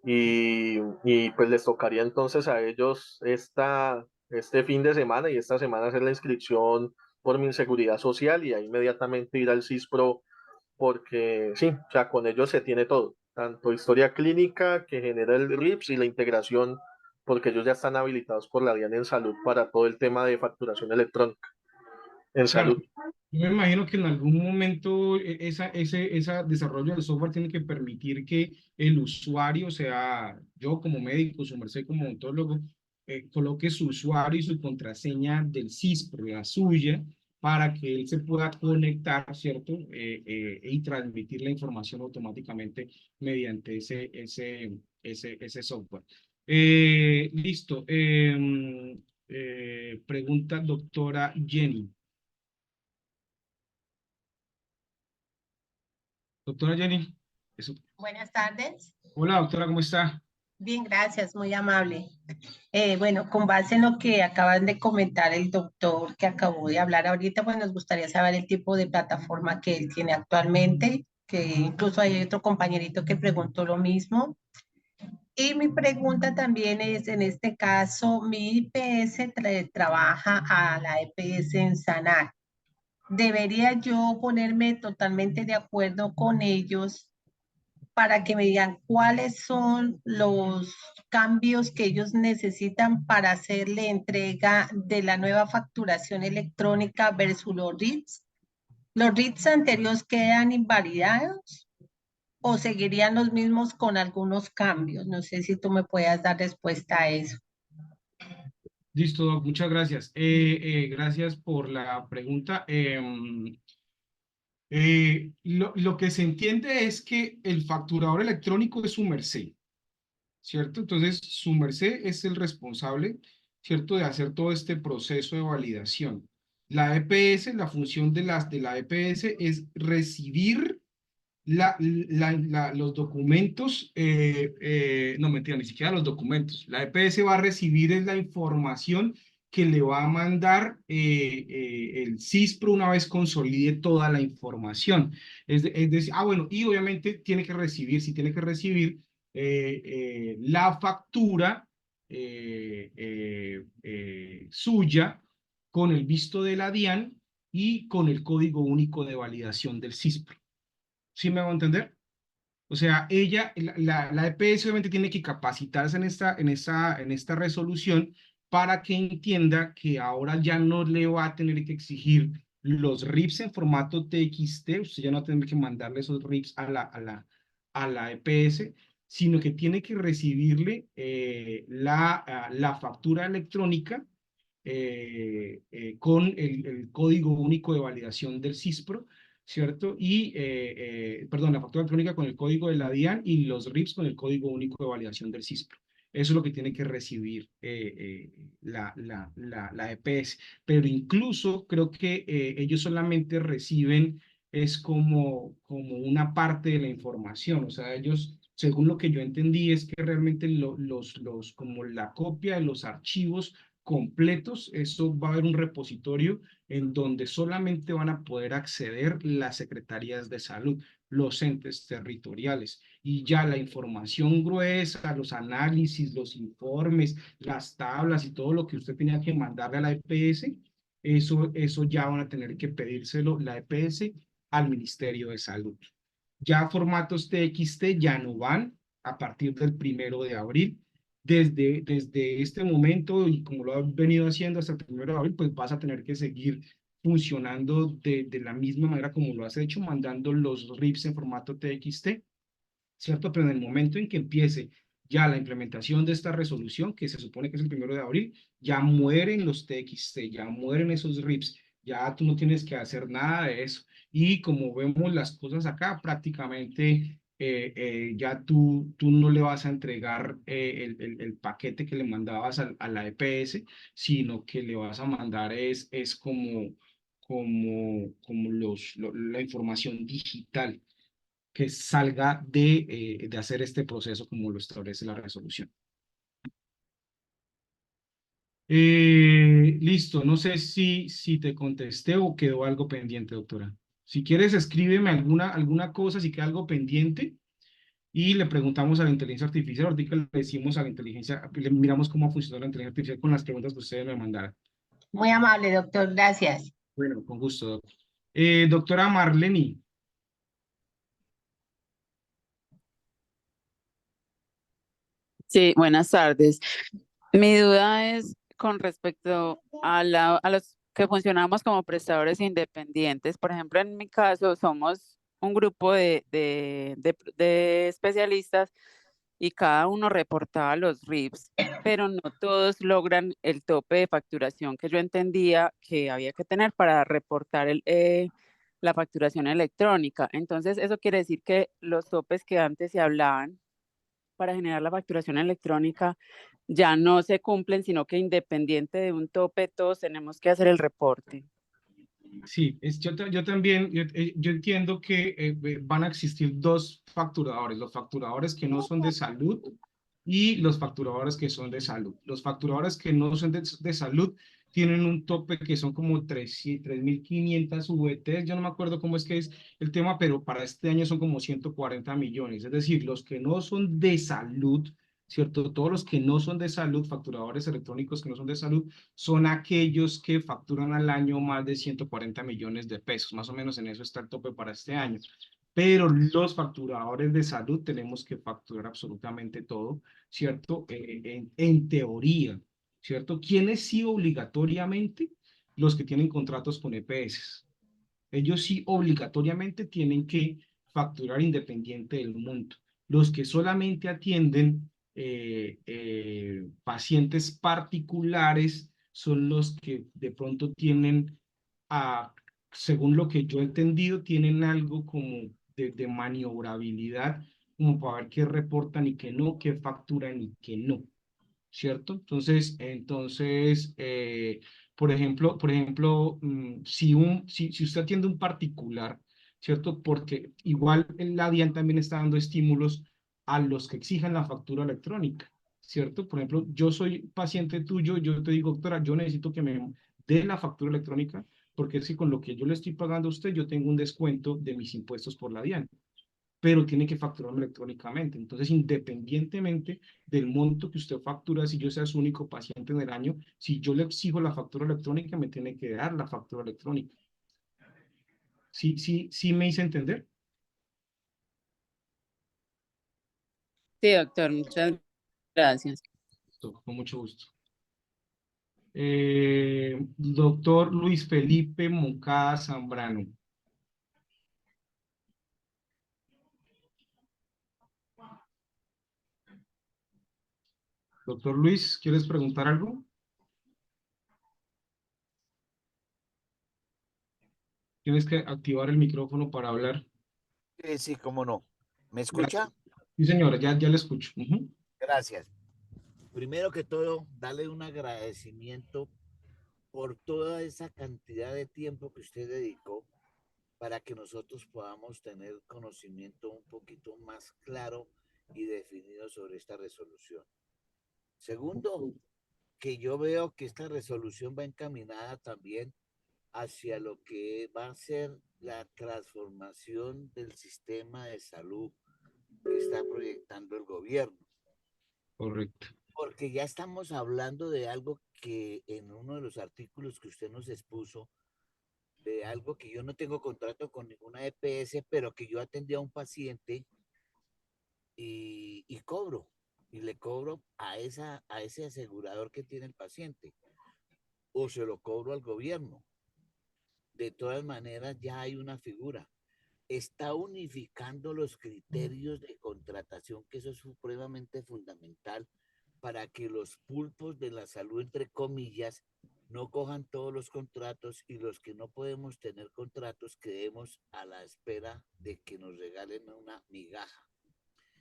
y pues les tocaría entonces a ellos este fin de semana y esta semana hacer la inscripción por mi seguridad social y ahí inmediatamente ir al CISPRO porque sí, o sea, con ellos se tiene todo, tanto historia clínica que genera el RIPS y la integración, porque ellos ya están habilitados por la DIAN en salud para todo el tema de facturación electrónica en Claro, salud. yo me imagino que en algún momento ese desarrollo del software tiene que permitir que el usuario, o sea, yo como médico, su merced como odontólogo, coloque su usuario y su contraseña del CISPRO, la suya, para que él se pueda conectar, ¿cierto? Y transmitir la información automáticamente mediante ese software. Listo. Pregunta doctora Jenny. Doctora Jenny, eso. Buenas tardes. Hola, doctora, ¿cómo está? Bien, gracias, muy amable. Bueno, con base en lo que acaban de comentar el doctor que acabó de hablar ahorita, pues nos gustaría saber el tipo de plataforma que él tiene actualmente, que incluso hay otro compañerito que preguntó lo mismo. Y mi pregunta también es, en este caso, mi IPS trabaja a la EPS en Sanar. ¿Debería yo ponerme totalmente de acuerdo con ellos para que me digan cuáles son los cambios que ellos necesitan para hacerle entrega de la nueva facturación electrónica versus los RITs? ¿Los RITs anteriores quedan invalidados o seguirían los mismos con algunos cambios? No sé si tú me puedas dar respuesta a eso. Listo, doc, muchas gracias. Gracias por la pregunta. Lo que se entiende es que el facturador electrónico es su merced, ¿cierto? Entonces, su merced es el responsable, ¿cierto?, de hacer todo este proceso de validación. La EPS, la función de la EPS es recibir los documentos, no mentira, ni siquiera los documentos. La EPS va a recibir es la información que le va a mandar el CISPRO una vez consolide toda la información. Es decir, bueno, y obviamente tiene que recibir, si tiene que recibir la factura suya con el visto de la DIAN y con el código único de validación del CISPRO. ¿Sí me hago entender? O sea, la EPS obviamente tiene que capacitarse en esta resolución para que entienda que ahora ya no le va a tener que exigir los RIPs en formato TXT, usted ya no va a tener que mandarle esos RIPs a la EPS, sino que tiene que recibirle la factura electrónica con el código único de validación del CISPRO, ¿cierto? Perdón, la factura electrónica con el código de la DIAN y los RIPs con el código único de validación del CISPRO. Eso es lo que tiene que recibir la EPS. Pero incluso creo que ellos solamente reciben, es como una parte de la información. O sea, ellos, según lo que yo entendí, es que realmente como la copia de los archivos completos. Eso va a haber un repositorio en donde solamente van a poder acceder las secretarías de salud, los entes territoriales, y ya la información gruesa, los análisis, los informes, las tablas y todo lo que usted tenía que mandarle a la EPS, eso ya van a tener que pedírselo la EPS al Ministerio de Salud. Ya formatos TXT ya no van a partir del 1 de abril. Desde este momento, y como lo has venido haciendo hasta el 1 de abril, pues vas a tener que seguir funcionando de la misma manera como lo has hecho, mandando los RIPs en formato TXT, ¿cierto? Pero en el momento en que empiece ya la implementación de esta resolución, que se supone que es el 1 de abril, ya mueren los TXT, ya mueren esos RIPs, ya tú no tienes que hacer nada de eso. Y como vemos las cosas acá, prácticamente ya tú no le vas a entregar el paquete que le mandabas a la EPS, sino que le vas a mandar es como la información digital que salga de hacer este proceso como lo establece la resolución. Listo, no sé si te contesté o quedó algo pendiente, doctora. Si quieres, escríbeme alguna cosa, si queda algo pendiente, y le preguntamos a la inteligencia artificial. Ahorita le decimos a la inteligencia, le miramos cómo funciona la inteligencia artificial con las preguntas que ustedes me mandaron. Muy amable, doctor, gracias. Bueno, con gusto, doctor. Doctora Marlene. Sí, buenas tardes. Mi duda es con respecto a los que funcionamos como prestadores independientes. Por ejemplo, en mi caso, somos un grupo de especialistas y cada uno reportaba los RIPs, pero no todos logran el tope de facturación que yo entendía que había que tener para reportar la facturación electrónica. Entonces, eso quiere decir que los topes que antes se hablaban para generar la facturación electrónica ya no se cumplen, sino que independiente de un tope, todos tenemos que hacer el reporte. Sí, yo también, yo entiendo que van a existir dos facturadores, los facturadores que no son de salud y los facturadores que son de salud. Los facturadores que no son de salud tienen un tope que son como 3.500 VTs, yo no me acuerdo cómo es que es el tema, pero para este año son como 140 millones. Es decir, los que no son de salud, ¿cierto? Todos los que no son de salud, facturadores electrónicos que no son de salud, son aquellos que facturan al año más de 140 millones de pesos. Más o menos en eso está el tope para este año. Pero los facturadores de salud tenemos que facturar absolutamente todo, ¿cierto? En teoría, ¿cierto? ¿Quiénes sí obligatoriamente? Los que tienen contratos con EPS. Ellos sí obligatoriamente tienen que facturar independiente del monto. Los que solamente atienden pacientes particulares son los que de pronto tienen, a, según lo que yo he entendido, tienen algo como de maniobrabilidad, como para ver qué reportan y qué no, qué facturan y qué no. ¿Cierto? Entonces por ejemplo, si usted atiende un particular, ¿cierto? Porque igual la DIAN también está dando estímulos a los que exijan la factura electrónica, ¿cierto? Por ejemplo, yo soy paciente tuyo, yo te digo, doctora, yo necesito que me dé la factura electrónica, porque es que con lo que yo le estoy pagando a usted, yo tengo un descuento de mis impuestos por la DIAN, pero tiene que facturarlo electrónicamente. Entonces, independientemente del monto que usted factura, si yo sea su único paciente en el año, si yo le exijo la factura electrónica, me tiene que dar la factura electrónica. ¿Sí me hice entender? Sí, doctor, muchas gracias. Con mucho gusto. Doctor Luis Felipe Moncada Zambrano. Doctor Luis, ¿quieres preguntar algo? Tienes que activar el micrófono para hablar. Sí, cómo no. ¿Me Gracias. escucha? Sí, señora, ya le escucho. Ujú. Gracias. Primero que todo, darle un agradecimiento por toda esa cantidad de tiempo que usted dedicó para que nosotros podamos tener conocimiento un poquito más claro y definido sobre esta resolución. Segundo, que yo veo que esta resolución va encaminada también hacia lo que va a ser la transformación del sistema de salud que está proyectando el gobierno. Correcto. Porque ya estamos hablando de algo que en uno de los artículos que usted nos expuso, de algo que yo no tengo contrato con ninguna EPS, pero que yo atendí a un paciente y cobro, y le cobro a ese asegurador que tiene el paciente, o se lo cobro al gobierno. De todas maneras, ya hay una figura. Está unificando los criterios de contratación, que eso es supremamente fundamental para que los pulpos de la salud, entre comillas, no cojan todos los contratos y los que no podemos tener contratos quedemos a la espera de que nos regalen una migaja.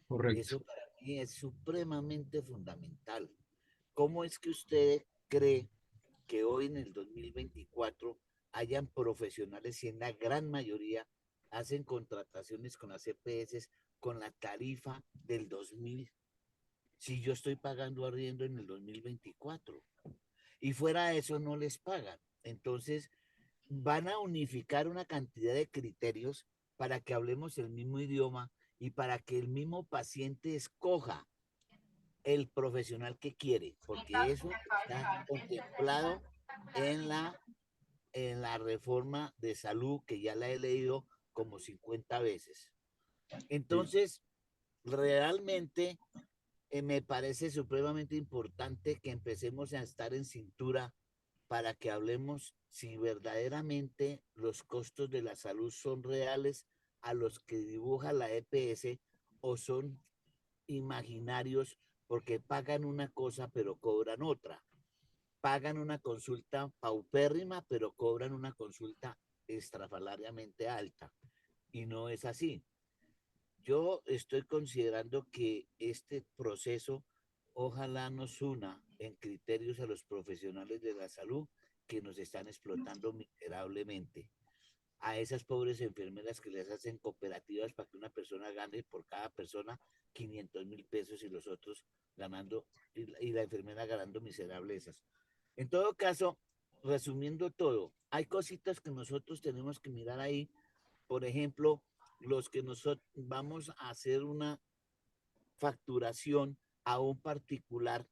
Correcto. Eso para mí es supremamente fundamental. ¿Cómo es que usted cree que hoy en el 2024 hayan profesionales y en la gran mayoría hacen contrataciones con las EPS con la tarifa del 2000 si yo estoy pagando arriendo en el 2024? Y fuera de eso no les pagan. Entonces van a unificar una cantidad de criterios para que hablemos el mismo idioma y para que el mismo paciente escoja el profesional que quiere, porque eso está contemplado en la reforma de salud, que ya la he leído como 50 veces. Entonces, realmente me parece supremamente importante que empecemos a estar en cintura para que hablemos si verdaderamente los costos de la salud son reales a los que dibuja la EPS o son imaginarios porque pagan una cosa pero cobran otra. Pagan una consulta paupérrima pero cobran una consulta estrafalariamente alta. Y no es así. Yo estoy considerando que este proceso ojalá nos una en criterios a los profesionales de la salud que nos están explotando miserablemente. A esas pobres enfermeras que les hacen cooperativas para que una persona gane por cada persona 500,000 pesos y los otros ganando, y la enfermera ganando miserables. En todo caso, resumiendo todo, hay cositas que nosotros tenemos que mirar ahí. Por ejemplo, los que nosotros vamos a hacer una facturación a un particular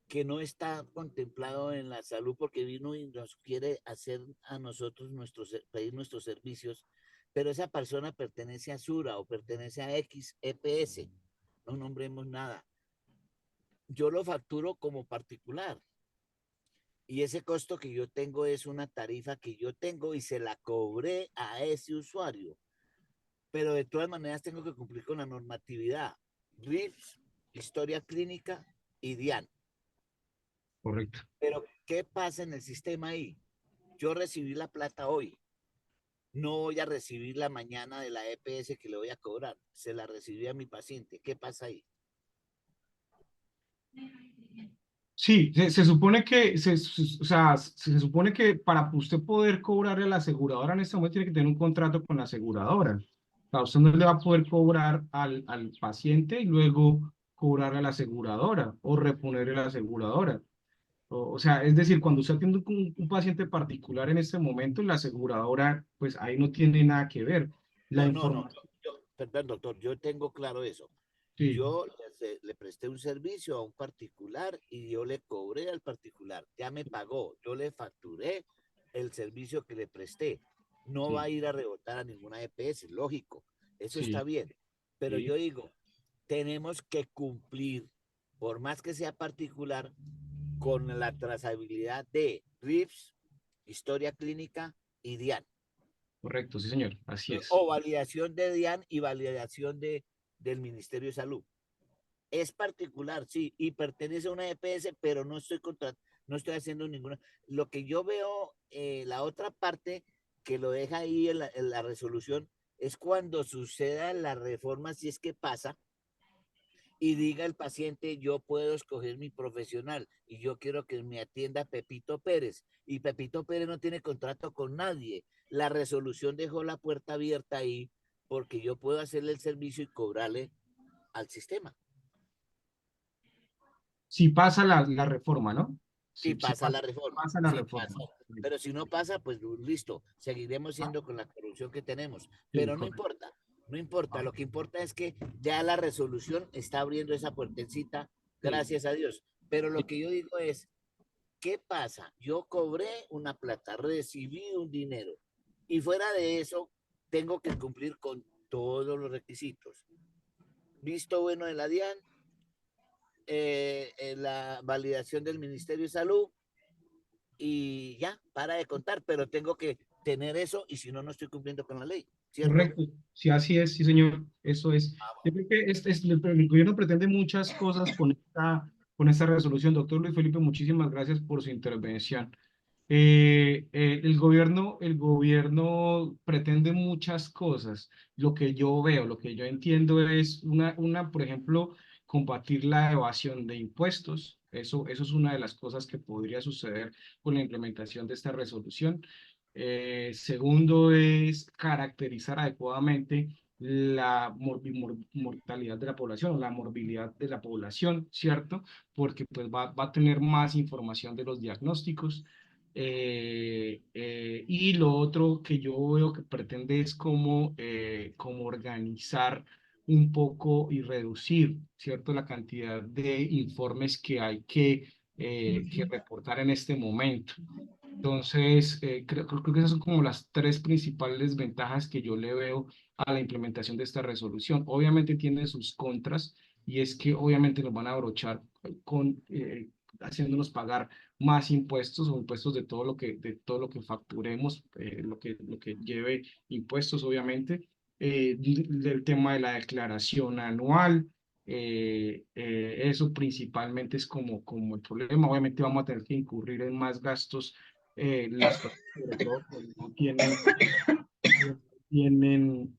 que no está contemplado en la salud porque vino y nos quiere hacer a nosotros pedir nuestros servicios, pero esa persona pertenece a Sura o pertenece a X EPS, no nombremos nada. Yo lo facturo como particular y ese costo que yo tengo es una tarifa que yo tengo y se la cobré a ese usuario, pero de todas maneras tengo que cumplir con la normatividad RIFS, historia clínica y DIAN. Correcto. Pero ¿qué pasa en el sistema ahí? Yo recibí la plata hoy, no voy a recibir mañana de la EPS que le voy a cobrar, se la recibí a mi paciente. ¿Qué pasa ahí? Sí, se supone que, o sea, se supone que para usted poder cobrarle a la aseguradora en este momento tiene que tener un contrato con la aseguradora. O sea, usted no le va a poder cobrar al paciente y luego cobrar a la aseguradora o reponerle a la aseguradora. O sea, es decir, cuando usted atiende un paciente particular en este momento, la aseguradora, pues ahí no tiene nada que ver. La No. información, Perdón, doctor, yo tengo claro eso. sí, Yo le presté un servicio a un particular y yo le cobré al particular. Ya me pagó, yo le facturé el servicio que le presté. No va a sí, ir a rebotar a ninguna EPS, lógico. Eso está sí, bien. Pero sí, yo digo, tenemos que cumplir, por más que sea particular, con la trazabilidad de RIFS, historia clínica y DIAN. correcto, sí, señor, así es. O validación de DIAN y validación del Ministerio de Salud. Es particular, sí, y pertenece a una EPS, pero no estoy haciendo ninguna. Lo que yo veo, la otra parte que lo deja ahí en la resolución, es cuando suceda la reforma, si es que pasa, y diga el paciente, yo puedo escoger mi profesional y yo quiero que me atienda Pepito Pérez. Y Pepito Pérez no tiene contrato con nadie. La resolución dejó la puerta abierta ahí porque yo puedo hacerle el servicio y cobrarle al sistema. si pasa la reforma, ¿no? Si Si pasa la reforma, pasa la si pasa. reforma. Pero si no pasa, pues listo, seguiremos Ah, siendo con la corrupción que tenemos. sí, Pero no correcto. importa, no importa. Ah, Lo que importa es que ya la resolución está abriendo esa puertecita, sí, gracias a Dios. Pero lo sí, que yo digo es, ¿qué pasa? Yo cobré una plata, recibí un dinero y fuera de eso tengo que cumplir con todos los requisitos. Visto bueno de la DIAN, la validación del Ministerio de Salud y ya, para de contar, pero tengo que tener eso y si no, no estoy cumpliendo con la ley, ¿cierto? correcto. Sí, así es, sí, señor. Eso es. Yo creo que el gobierno pretende muchas cosas con esta resolución. Doctor Luis Felipe, muchísimas gracias por su intervención. El gobierno pretende muchas cosas. Lo que yo veo, lo que yo entiendo es por ejemplo, combatir la evasión de impuestos. Eso es una de las cosas que podría suceder con la implementación de esta resolución. Segundo es caracterizar adecuadamente la mortalidad de la población, la morbilidad de la población, ¿cierto? Porque pues va a tener más información de los diagnósticos. Y lo otro que yo veo que pretende es como organizar un poco y reducir, ¿cierto? La cantidad de informes que hay que reportar en este momento. Entonces, creo que esas son como las tres principales ventajas que yo le veo a la implementación de esta resolución. Obviamente tiene sus contras y es que obviamente nos van a abrochar haciéndonos pagar más impuestos o impuestos de todo lo que facturemos, lo que lleve impuestos, obviamente. El tema de la declaración anual. Eso principalmente es como el problema. Obviamente vamos a tener que incurrir en más gastos, las personas sobre todo que no tienen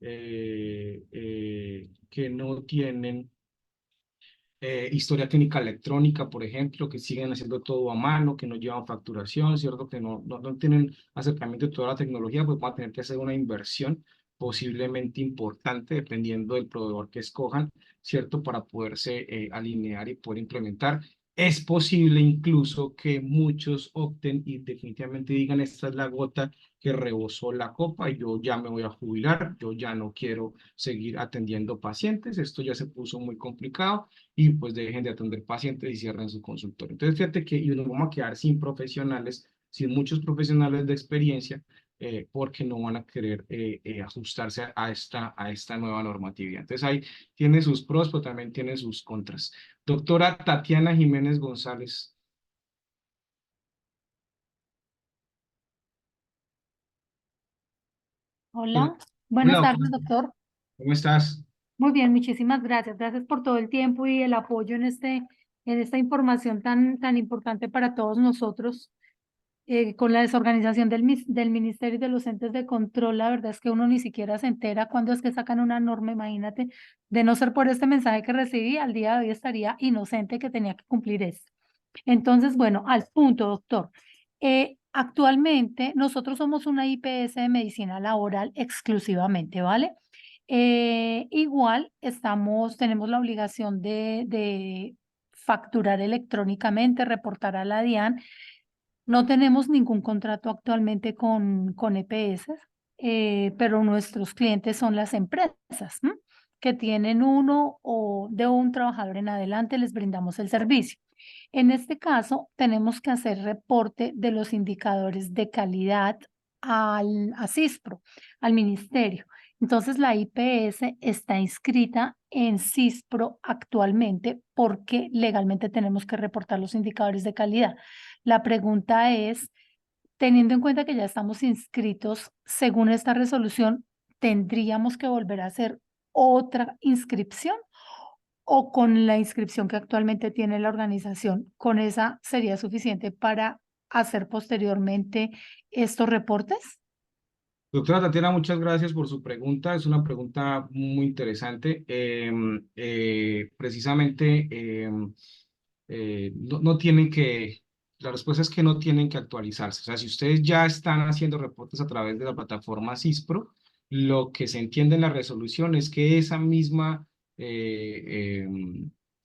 historia clínica electrónica, por ejemplo, que siguen haciendo todo a mano, que no llevan facturación, ¿cierto? Que no tienen acercamiento a toda la tecnología, pues van a tener que hacer una inversión posiblemente importante, dependiendo del proveedor que escojan, ¿cierto? Para poderse alinear y poder implementar. Es posible incluso que muchos opten y definitivamente digan, esta es la gota que rebosó la copa y yo ya me voy a jubilar, yo ya no quiero seguir atendiendo pacientes, esto ya se puso muy complicado y pues dejen de atender pacientes y cierren su consultorio. Entonces, fíjate que y nos vamos a quedar sin profesionales, sin muchos profesionales de experiencia, porque no van a querer ajustarse a esta nueva normatividad. Entonces, ahí tiene sus pros, pero también tiene sus contras. Doctora Tatiana Jiménez González. Hola, buenas Hola, doctora, tardes, doctor. ¿cómo estás? Muy bien, muchísimas gracias. Gracias por todo el tiempo y el apoyo en esta información tan importante para todos nosotros. Con la desorganización del Ministerio y de los entes de control, la verdad es que uno ni siquiera se entera cuando es que sacan una norma, imagínate, de no ser por este mensaje que recibí, al día de hoy estaría inocente que tenía que cumplir esto. Entonces, bueno, al punto, doctor. Actualmente nosotros somos una IPS de medicina laboral exclusivamente, ¿vale? Igual tenemos la obligación de facturar electrónicamente, reportar a la DIAN. No tenemos ningún contrato actualmente con EPS, pero nuestros clientes son las empresas, ¿m? Que tienen uno o de un trabajador en adelante, les brindamos el servicio. En este caso, tenemos que hacer reporte de los indicadores de calidad a CISPRO, al ministerio. Entonces, la IPS está inscrita en CISPRO actualmente porque legalmente tenemos que reportar los indicadores de calidad. La pregunta es, teniendo en cuenta que ya estamos inscritos, según esta resolución, ¿tendríamos que volver a hacer otra inscripción? ¿O con la inscripción que actualmente tiene la organización, con esa sería suficiente para hacer posteriormente estos reportes? Doctora Tatiana, muchas gracias por su pregunta. Es una pregunta muy interesante. Precisamente, no tienen la respuesta es que no tienen que actualizarse. O sea, si ustedes ya están haciendo reportes a través de la plataforma CISPRO, lo que se entiende en la resolución es que esa misma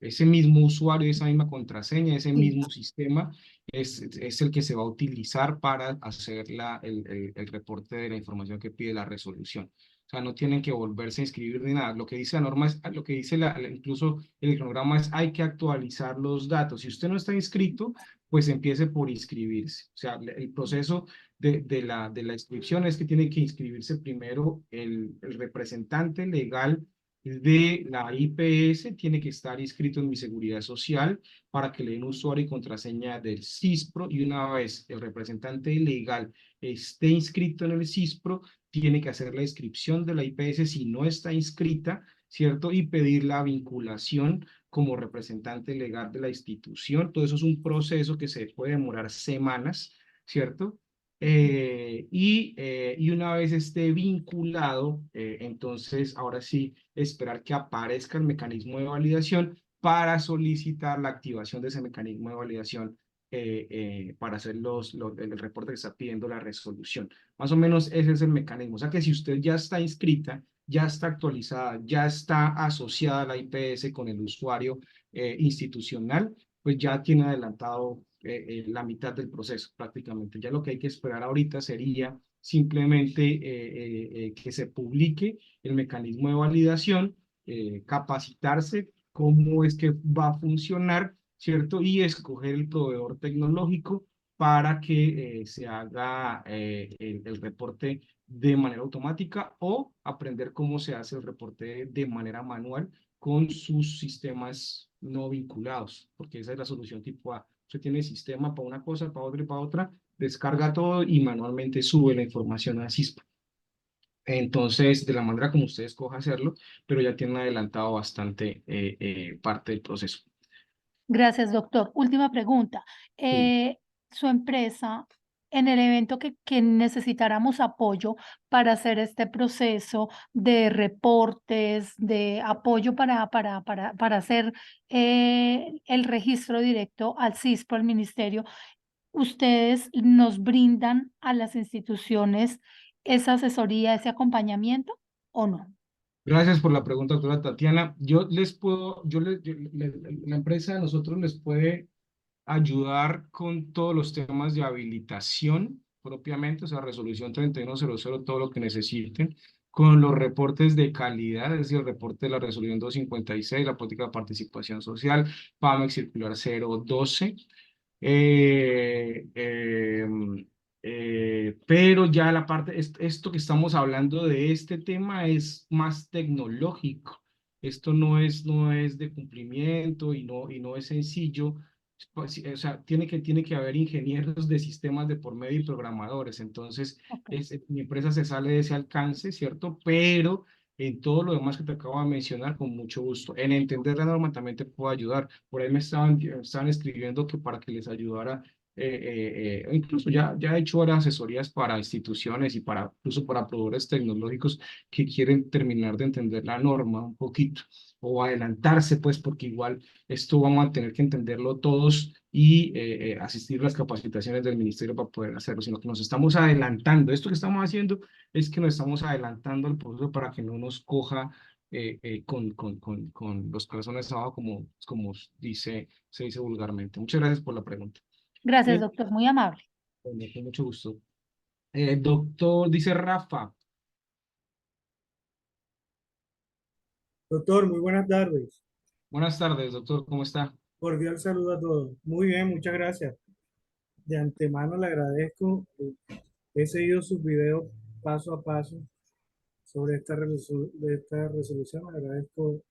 ese mismo usuario, esa misma contraseña, ese mismo sistema es el que se va a utilizar para hacer el reporte de la información que pide la resolución. O sea, no tienen que volverse a inscribir ni nada. Lo que dice la norma es, lo que dice incluso el cronograma es, hay que actualizar los datos. Si usted no está inscrito, pues empiece por inscribirse. O sea, el proceso de la inscripción es que tiene que inscribirse primero el representante legal de la IPS, tiene que estar inscrito en Mi Seguridad Social para que le den usuario y contraseña del CISPRO, y una vez el representante legal esté inscrito en el CISPRO, tiene que hacer la inscripción de la IPS si no está inscrita, ¿cierto? Y pedir la vinculación como representante legal de la institución. Todo eso es un proceso que se puede demorar semanas, ¿cierto? Y una vez esté vinculado, entonces ahora sí esperar que aparezca el mecanismo de validación para solicitar la activación de ese mecanismo de validación para hacer el reporte que está pidiendo la resolución. Más o menos ese es el mecanismo. O sea que si usted ya está inscrita, ya está actualizada, ya está asociada a la IPS con el usuario institucional, pues ya tiene adelantado la mitad del proceso prácticamente. Ya lo que hay que esperar ahorita sería simplemente que se publique el mecanismo de validación, capacitarse cómo es que va a funcionar, ¿cierto? Y escoger el proveedor tecnológico para que se haga el reporte de manera automática, o aprender cómo se hace el reporte de manera manual con sus sistemas no vinculados, porque esa es la solución tipo A. Usted tiene sistema para una cosa, para otra y para otra, descarga todo y manualmente sube la información a CISPA. Entonces, de la manera como usted escoja hacerlo, pero ya tienen adelantado bastante parte del proceso. Gracias, doctor. Última pregunta. Sí. Su empresa, en el evento que necesitáramos apoyo para hacer este proceso de reportes, de apoyo para hacer el registro directo al CISPRO, al ministerio, ¿ustedes nos brindan a las instituciones esa asesoría, ese acompañamiento o no? Gracias por la pregunta, doctora Tatiana. La empresa de nosotros les puede ayudar con todos los temas de habilitación propiamente, o sea, resolución 3100, todo lo que necesiten, con los reportes de calidad, es decir, el reporte de la resolución 256, la política de participación social, PAMEX circular 012. Eh, eh, pero ya la parte, esto que estamos hablando de este tema es más tecnológico. Esto no es de cumplimiento y no es sencillo. Pues, sí, o sea, tiene que haber ingenieros de sistemas de por medio y programadores. Entonces, Ok. mi empresa se sale de ese alcance, ¿cierto? Pero en todo lo demás que te acabo de mencionar, con mucho gusto. En entender la norma también te puedo ayudar. Por ahí me estaban escribiendo que para que les ayudara, incluso ya he hecho varias asesorías para instituciones y incluso para proveedores tecnológicos que quieren terminar de entender la norma un poquito o adelantarse, pues, porque igual esto vamos a tener que entenderlo todos y asistir a las capacitaciones del ministerio para poder hacerlo, sino que nos estamos adelantando. Esto que estamos haciendo es que nos estamos adelantando al proceso para que no nos coja con los corazones abajo, como se dice vulgarmente. Muchas gracias por la pregunta. Gracias, Eh, doctor. Muy amable. Bueno, con mucho gusto. Doctor, dice Rafa. Doctor, muy buenas tardes. Buenas tardes, doctor, ¿cómo está? Cordial saludo a todos. Muy bien, muchas gracias. De antemano le agradezco. He seguido sus videos paso a paso sobre de esta resolución. Le agradezco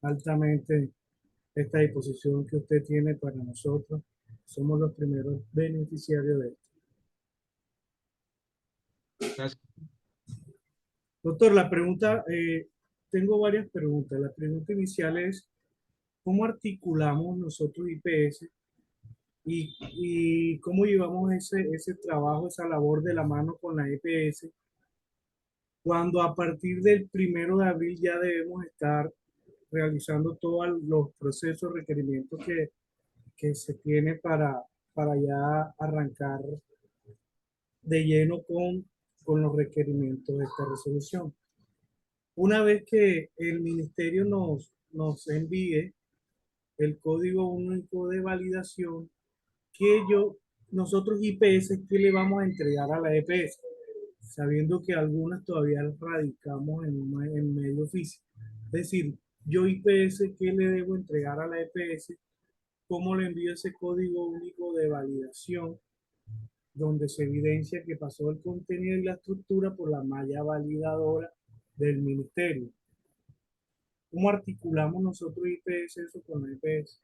altamente esta disposición que usted tiene para nosotros. Somos los primeros beneficiarios de esto. Gracias. Doctor, tengo varias preguntas. La pregunta inicial es, ¿cómo articulamos nosotros IPS y cómo llevamos ese trabajo, esa labor de la mano con la EPS, cuando a partir del 1 de abril ya debemos estar realizando todos los procesos, requerimientos que se tiene para ya arrancar de lleno con los requerimientos de esta resolución? Una vez que el ministerio nos envíe el código único de validación nosotros IPS, ¿qué le vamos a entregar a la EPS? Sabiendo que algunas todavía radicamos en medio físico. Es decir, yo IPS, ¿qué le debo entregar a la EPS? ¿Cómo le envío ese código único de validación donde se evidencia que pasó el contenido y la estructura por la malla validadora del ministerio? ¿Cómo articulamos nosotros IPS eso con la EPS?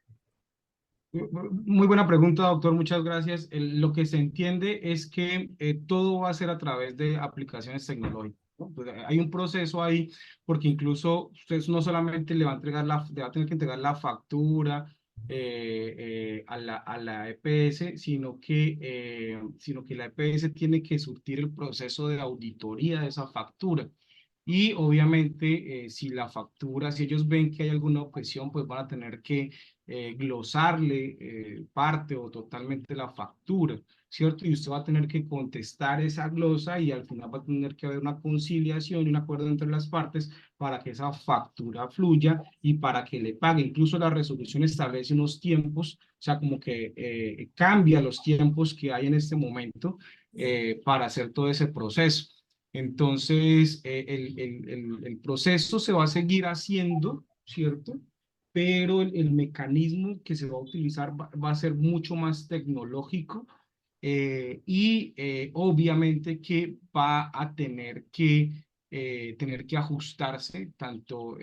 Muy buena pregunta, doctor. Muchas gracias. Lo que se entiende es que todo va a ser a través de aplicaciones tecnológicas, ¿no? Pues, hay un proceso ahí, porque incluso usted no solamente le va a entregar le va a tener que entregar la factura a la EPS, sino que la EPS tiene que surtir el proceso de auditoría de esa factura. Y obviamente, si ellos ven que hay alguna objeción, pues van a tener que glosarle parte o totalmente la factura, ¿cierto? Y usted va a tener que contestar esa glosa y al final va a tener que haber una conciliación y un acuerdo entre las partes para que esa factura fluya y para que le pague. Incluso la resolución establece unos tiempos, o sea, como que cambia los tiempos que hay en este momento para hacer todo ese proceso. Entonces, el proceso se va a seguir haciendo, ¿cierto? Pero el mecanismo que se va a utilizar va a ser mucho más tecnológico y obviamente que va a tener que ajustarse tanto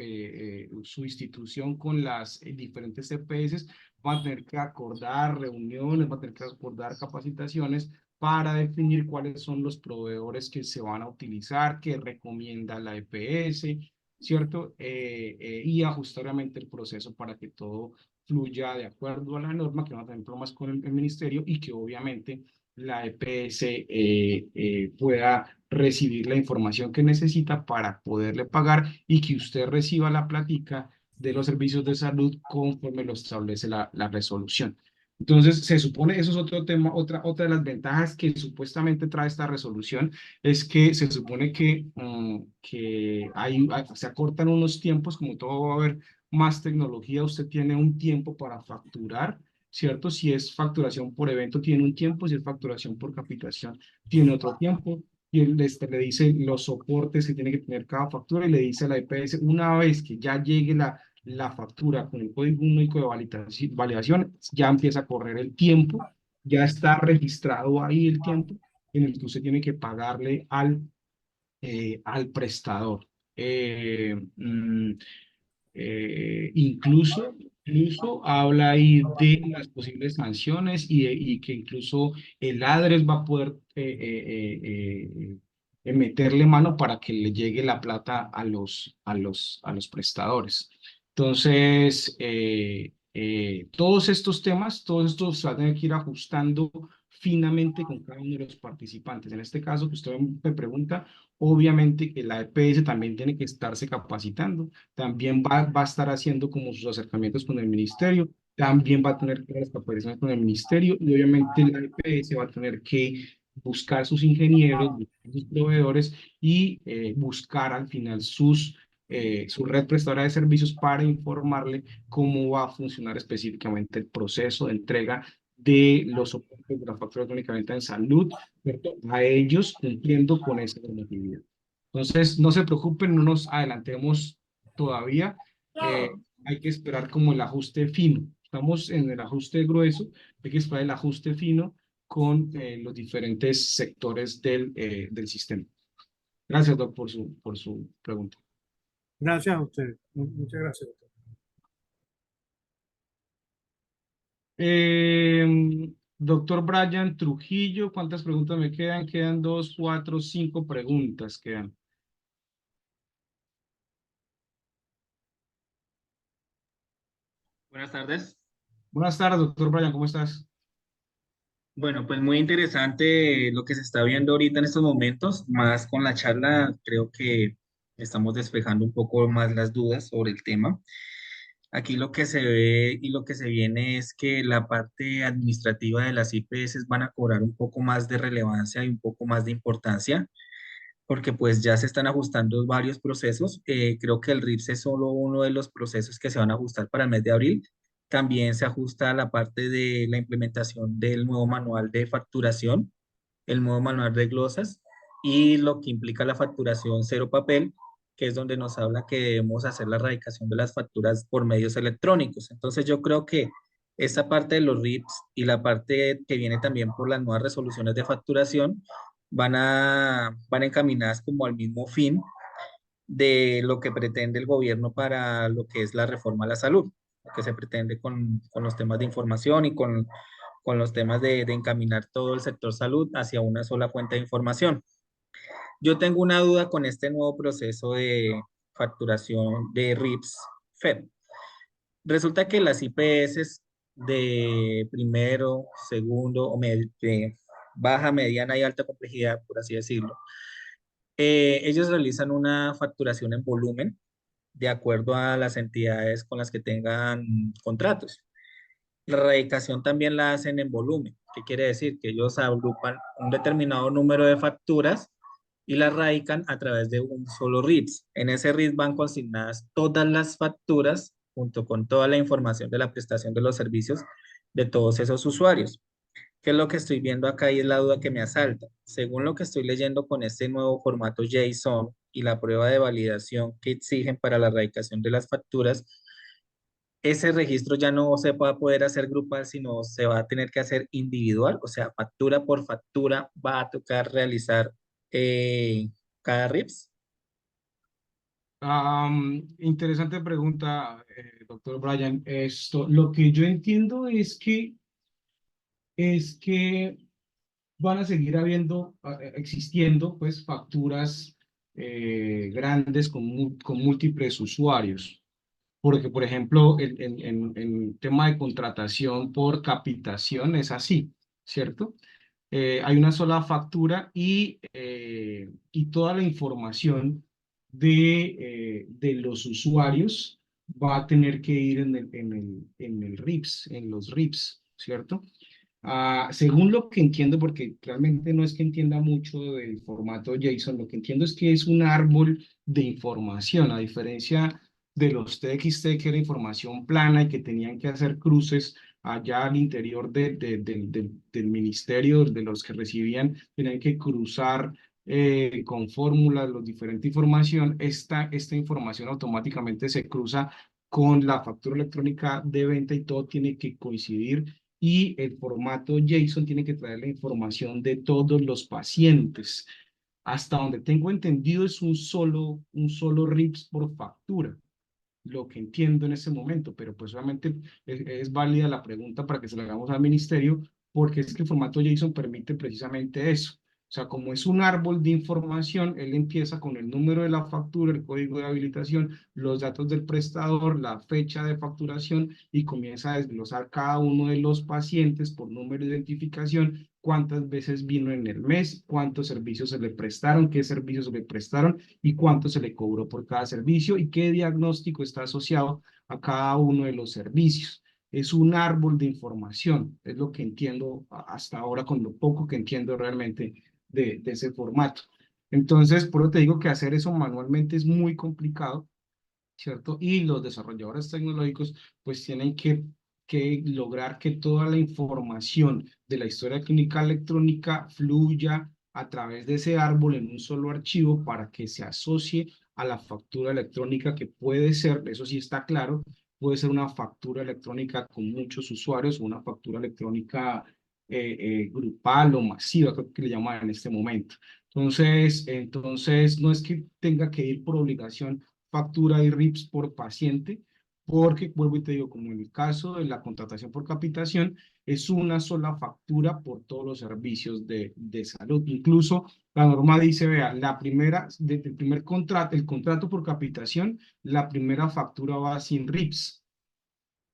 su institución con las diferentes EPS, va a tener que acordar reuniones, va a tener que acordar capacitaciones para definir cuáles son los proveedores que se van a utilizar, que recomienda la EPS, ¿cierto? Y ajustar obviamente el proceso para que todo fluya de acuerdo a la norma, que van a tener problemas con el ministerio y que obviamente la EPS pueda recibir la información que necesita para poderle pagar y que usted reciba la plática de los servicios de salud conforme lo establece la resolución. Entonces, se supone, eso es otro tema, otra de las ventajas que supuestamente trae esta resolución, es que se supone que se acortan unos tiempos, como todo va a haber más tecnología, usted tiene un tiempo para facturar, ¿cierto? Si es facturación por evento, tiene un tiempo, si es facturación por capitación, tiene otro tiempo, y le dice los soportes que tiene que tener cada factura y le dice a la EPS, una vez que ya llegue la factura con el código único de validación, ya empieza a correr el tiempo, ya está registrado ahí el tiempo en el que usted tiene que pagarle al prestador. Incluso habla ahí de las posibles sanciones y que incluso el ADRES va a poder meterle mano para que le llegue la plata a los prestadores. Entonces, todos estos temas, todos estos se van a tener que ir ajustando finamente con cada uno de los participantes. En este caso que usted me pregunta, obviamente que la EPS también tiene que estarse capacitando, también va a estar haciendo como sus acercamientos con el ministerio, también va a tener que las capacitaciones con el ministerio y obviamente la EPS va a tener que buscar sus ingenieros, buscar sus proveedores y buscar al final su red prestadora de servicios para informarle cómo va a funcionar específicamente el proceso de entrega de los soportes de las facturas únicamente en salud, ¿cierto? A ellos cumpliendo con esa normatividad. Entonces, no se preocupen, no nos adelantemos todavía. Hay que esperar como el ajuste fino. Estamos en el ajuste grueso, hay que esperar el ajuste fino con los diferentes sectores del sistema. Gracias, Doc, por su pregunta. Gracias a usted. Muchas gracias, doctor. Doctor Brian Trujillo, ¿cuántas preguntas me quedan? Quedan 2, 4, 5 preguntas quedan. Buenas tardes. Buenas tardes, doctor Brian, ¿cómo estás? Bueno, pues muy interesante lo que se está viendo ahorita en estos momentos, más con la charla, creo que estamos despejando un poco más las dudas sobre el tema. Aquí lo que se ve y lo que se viene es que la parte administrativa de las IPS van a cobrar un poco más de relevancia y un poco más de importancia, porque pues ya se están ajustando varios procesos. Creo que el RIPS es solo uno de los procesos que se van a ajustar para el mes de abril. También se ajusta a la parte de la implementación del nuevo manual de facturación, el nuevo manual de glosas y lo que implica la facturación cero papel, que es donde nos habla que debemos hacer la erradicación de las facturas por medios electrónicos. Entonces yo creo que esta parte de los RIPs y la parte que viene también por las nuevas resoluciones de facturación van encaminadas como al mismo fin de lo que pretende el gobierno para lo que es la reforma a la salud, lo que se pretende con los temas de información y con los temas de encaminar todo el sector salud hacia una sola fuente de información. Yo tengo una duda con este nuevo proceso de facturación de RIPS FEP. Resulta que las IPS de primero, segundo o de baja, mediana y alta complejidad, por así decirlo, ellos realizan una facturación en volumen de acuerdo a las entidades con las que tengan contratos. La erradicación también la hacen en volumen. ¿Qué quiere decir? Que ellos agrupan un determinado número de facturas y las radican a través de un solo RIPS. En ese RIPS van consignadas todas las facturas junto con toda la información de la prestación de los servicios de todos esos usuarios. ¿Qué es lo que estoy viendo acá y es la duda que me asalta? Según lo que estoy leyendo con este nuevo formato JSON y la prueba de validación que exigen para la erradicación de las facturas, ese registro ya no se va a poder hacer grupal, sino se va a tener que hacer individual, o sea, factura por factura va a tocar realizar cada RIPS. Interesante pregunta, doctor Brian. Lo que yo entiendo es que van a seguir existiendo, pues, facturas grandes con múltiples usuarios. Porque, por ejemplo, en tema de contratación por capitación es así, ¿cierto? Hay una sola factura y toda la información de los usuarios va a tener que ir en el RIPS, en los RIPS, ¿cierto? Según lo que entiendo, porque realmente no es que entienda mucho del formato JSON, lo que entiendo es que es un árbol de información, a diferencia de los TXT, que era información plana y que tenían que hacer cruces allá al interior del ministerio, de los que recibían, tenían que cruzar con fórmulas los diferente información. Esta información automáticamente se cruza con la factura electrónica de venta y todo tiene que coincidir y el formato JSON tiene que traer la información de todos los pacientes. Hasta donde tengo entendido es un solo RIPS por factura, lo que entiendo en este momento, pero pues obviamente es válida la pregunta para que se la hagamos al ministerio, porque es que el formato JSON permite precisamente eso. O sea, como es un árbol de información, él empieza con el número de la factura, el código de habilitación, los datos del prestador, la fecha de facturación y comienza a desglosar cada uno de los pacientes por número de identificación, cuántas veces vino en el mes, cuántos servicios se le prestaron, qué servicios se le prestaron y cuánto se le cobró por cada servicio y qué diagnóstico está asociado a cada uno de los servicios. Es un árbol de información, es lo que entiendo hasta ahora con lo poco que entiendo realmente de ese formato. Entonces, por eso te digo que hacer eso manualmente es muy complicado, ¿cierto? Y los desarrolladores tecnológicos pues tienen que lograr que toda la información de la historia clínica electrónica fluya a través de ese árbol en un solo archivo para que se asocie a la factura electrónica que puede ser, eso sí está claro, puede ser una factura electrónica con muchos usuarios o una factura electrónica grupal o masiva, creo que le llaman en este momento. Entonces, no es que tenga que ir por obligación factura y RIPS por paciente, porque, vuelvo y te digo, como en el caso de la contratación por capitación, es una sola factura por todos los servicios de salud. Incluso la norma dice, vea, el primer contrato, el contrato por capitación, la primera factura va sin RIPS,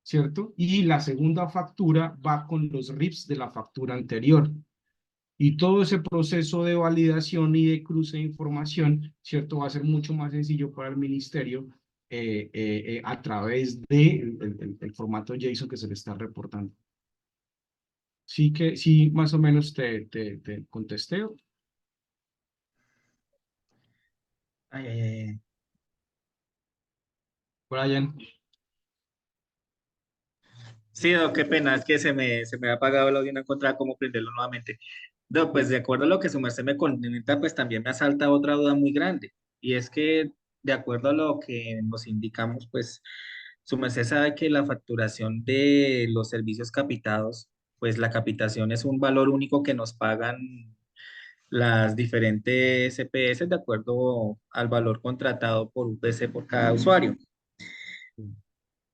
¿cierto? Y la segunda factura va con los RIPS de la factura anterior. Y todo ese proceso de validación y de cruce de información, ¿cierto? Va a ser mucho más sencillo para el ministerio a través del formato JSON que se le está reportando. Sí, más o menos te contesté. Ay, ay, ay. Brian. Sí, no, qué pena, es que se me ha apagado el audio y no encontraba cómo prenderlo nuevamente. No, pues de acuerdo a lo que su merced me comenta, pues también me asalta otra duda muy grande. Y es que, de acuerdo a lo que nos indicamos, pues su merced sabe que la facturación de los servicios capitados, pues la capitación es un valor único que nos pagan las diferentes EPS de acuerdo al valor contratado por UPC por cada usuario.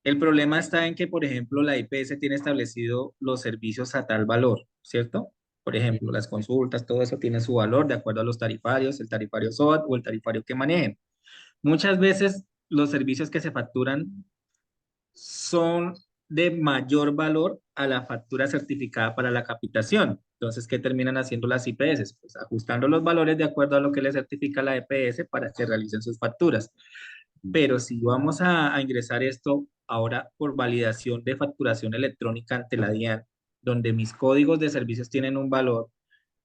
El problema está en que, por ejemplo, la IPS tiene establecido los servicios a tal valor, ¿cierto? Por ejemplo, las consultas, todo eso tiene su valor de acuerdo a los tarifarios, el tarifario SOAT o el tarifario que manejen. Muchas veces los servicios que se facturan son de mayor valor a la factura certificada para la capitación. Entonces, ¿qué terminan haciendo las IPS? Pues ajustando los valores de acuerdo a lo que le certifica la EPS para que realicen sus facturas. Pero si vamos a ingresar esto ahora por validación de facturación electrónica ante la DIAN, donde mis códigos de servicios tienen un valor,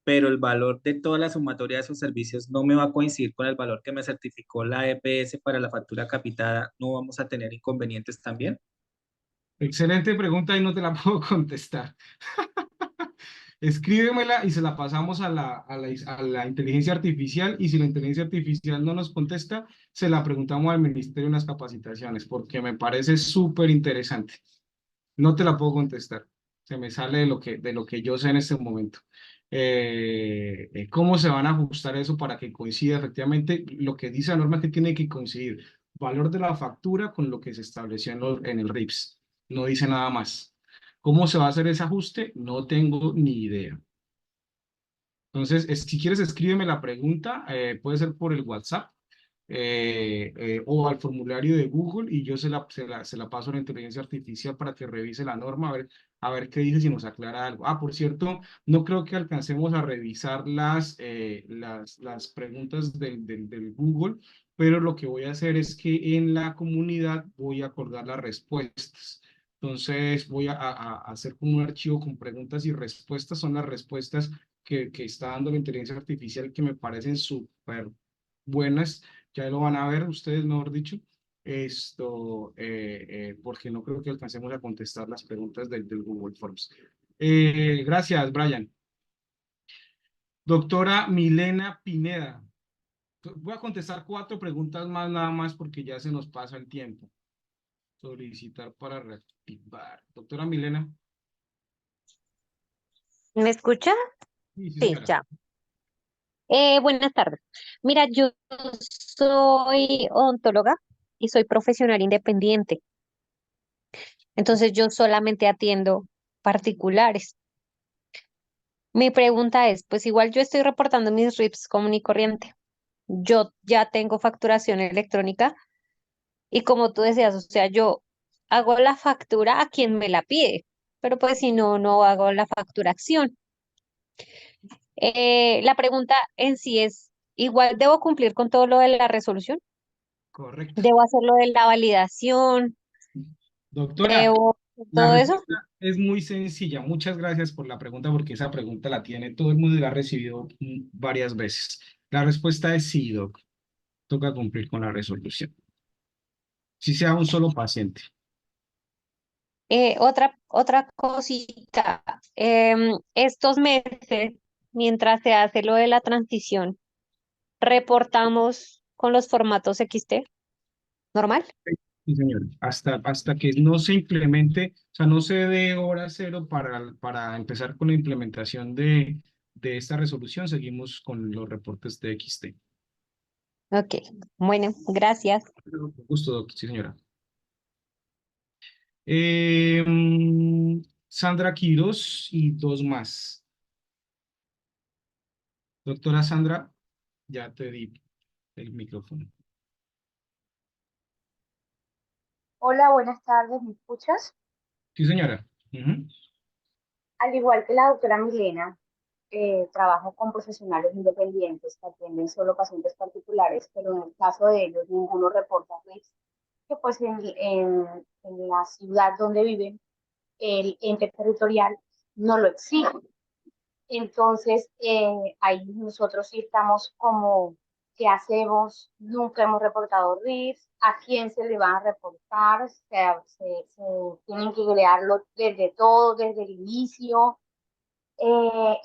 pero el valor de toda la sumatoria de esos servicios no me va a coincidir con el valor que me certificó la EPS para la factura capitada, ¿no vamos a tener inconvenientes también? Excelente pregunta y no te la puedo contestar. Escríbemela y se la pasamos a la inteligencia artificial y si la inteligencia artificial no nos contesta, se la preguntamos al Ministerio de las Capacitaciones porque me parece súper interesante. No te la puedo contestar. Se me sale de lo que yo sé en este momento. ¿Cómo se van a ajustar eso para que coincida efectivamente lo que dice la norma que tiene que coincidir? Valor de la factura con lo que se estableció en el RIPS. No dice nada más. ¿Cómo se va a hacer ese ajuste? No tengo ni idea. Entonces, si quieres, escríbeme la pregunta, puede ser por el WhatsApp o al formulario de Google y yo se la paso a la inteligencia artificial para que revise la norma, a ver qué dice, si nos aclara algo. Ah, por cierto, no creo que alcancemos a revisar las preguntas del Google, pero lo que voy a hacer es que en la comunidad voy a acordar las respuestas. Entonces, voy a hacer como un archivo con preguntas y respuestas, son las respuestas que está dando la inteligencia artificial que me parecen súper buenas. Ya lo van a ver ustedes, mejor dicho, porque no creo que alcancemos a contestar las preguntas del Google Forms. Gracias, Brian. Doctora Milena Pineda. Voy a contestar 4 preguntas más, nada más, porque ya se nos pasa el tiempo. Solicitar para reactivar. Doctora Milena. ¿Me escucha? Sí, sí, Sí, señora. ya. Buenas tardes. Mira, yo soy odontóloga y soy profesional independiente. Entonces yo solamente atiendo particulares. Mi pregunta es, pues igual yo estoy reportando mis RIPs común y corriente. Yo ya tengo facturación electrónica y como tú decías, o sea, yo hago la factura a quien me la pide, pero pues si no, no hago la facturación. La pregunta en sí es, igual debo cumplir con todo lo de la resolución, Correcto. debo hacer lo de la validación, Doctora, debo la todo eso. respuesta es muy sencilla. Muchas gracias por la pregunta, porque esa pregunta la tiene todo el mundo y la ha recibido varias veces. La respuesta es sí, doc. Toca cumplir con la resolución. Si sea un solo paciente. Otra cosita, estos meses, mientras se hace lo de la transición, reportamos con los formatos XT, ¿normal? Sí, señor. Hasta que no se implemente, o sea, no se dé hora cero para empezar con la implementación de esta resolución, seguimos con los reportes de XT. Ok, bueno, gracias. Con gusto, doc. Sí, señora. Sandra Quiroz y 2 más. Doctora Sandra, ya te di el micrófono. Hola, buenas tardes, ¿me escuchas? Sí, señora. Ujú. Al igual que la doctora Milena, trabajo con profesionales independientes que atienden solo pacientes particulares, pero en el caso de ellos ninguno reporta RIPS, que pues en la ciudad donde viven el ente territorial no lo exige. Entonces, ahí nosotros sí estamos como ¿qué hacemos? Nunca hemos reportado RIFs, ¿a quién se le van a reportar? Se tienen que crearlo desde todo, desde el inicio.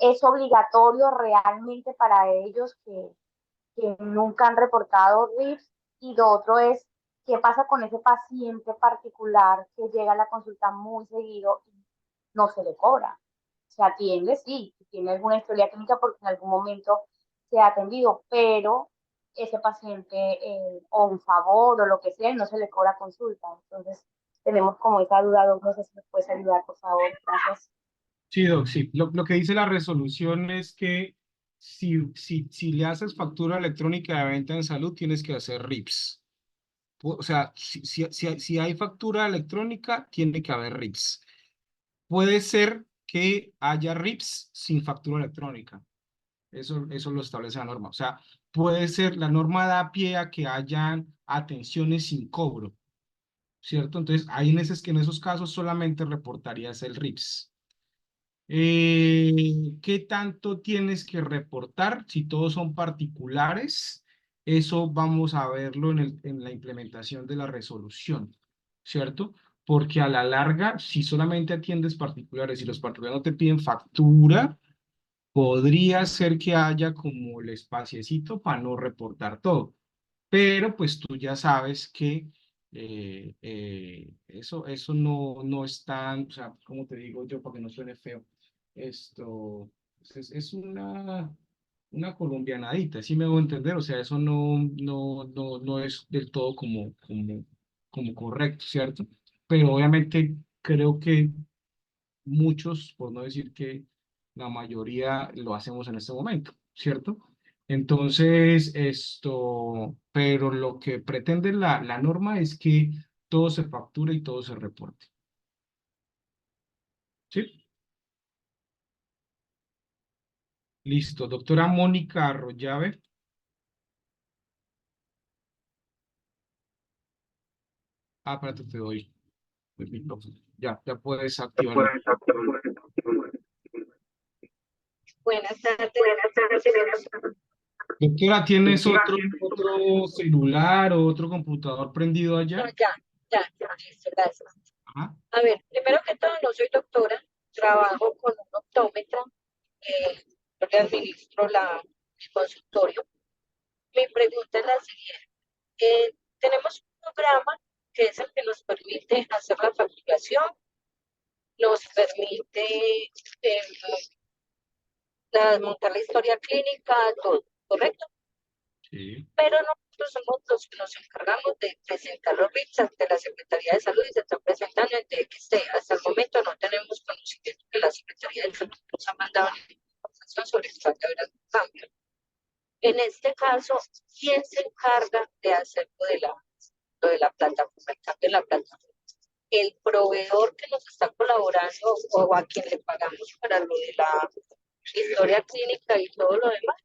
Es obligatorio realmente para ellos que nunca han reportado RIFs. Y lo otro es, ¿qué pasa con ese paciente particular que llega a la consulta muy seguido y no se le cobra? Se atiende, sí, si tiene alguna historia clínica porque en algún momento se ha atendido, pero ese paciente o un favor o lo que sea, no se le cobra consulta. Entonces, tenemos como esa duda, no sé si nos puedes ayudar, por favor. Gracias. Sí, Doc, sí. Lo que dice la resolución es que si le haces factura electrónica de venta en salud, tienes que hacer RIPS. O sea, si hay factura electrónica, tiene que haber RIPS. Puede ser que haya RIPS sin factura electrónica. Eso lo establece la norma. O sea, puede ser, la norma da pie a que hayan atenciones sin cobro, ¿cierto? Entonces, ahí en esos casos solamente reportarías el RIPS. ¿Qué tanto tienes que reportar? Si todos son particulares, eso vamos a verlo en la implementación de la resolución, ¿cierto? Porque a la larga, si solamente atiendes particulares y los particulares no te piden factura, podría ser que haya como el espaciecito para no reportar todo. Pero pues tú ya sabes que eso no es tan, o sea, como te digo yo, para que no suene feo, esto es una colombianadita, ¿sí me voy a entender? O sea, eso no es del todo como correcto, ¿cierto? Pero obviamente creo que muchos, por no decir que la mayoría lo hacemos en este momento, ¿cierto? Entonces, pero lo que pretende la norma es que todo se facture y todo se reporte. ¿Sí? Listo. Doctora Mónica Arroyave. Espérate, te doy el micrófono. Ya puedes activarlo. Buenas tardes. Doctora, ¿tienes otro celular o otro computador prendido No, allá? ya, listo, gracias. Ajá. A ver, primero que todo, no soy doctora, trabajo con un optómetra, yo le administro el consultorio. Mi pregunta es la siguiente. Tenemos un programa que es el que nos permite hacer la facturación, nos permite montar la historia clínica, todo, ¿correcto? Sí. Pero nosotros somos los que nos encargamos de presentar los RIPs ante la Secretaría de Salud y se están presentando en DXT. Hasta el momento no tenemos conocimiento que la Secretaría de Salud nos ha mandado información sobre el trato de algún cambio. En este caso, ¿quién se encarga de hacer lo de la plataforma, el cambio en la plataforma? ¿El proveedor que nos está colaborando o a quien le pagamos para lo de la historia clínica y todo lo demás?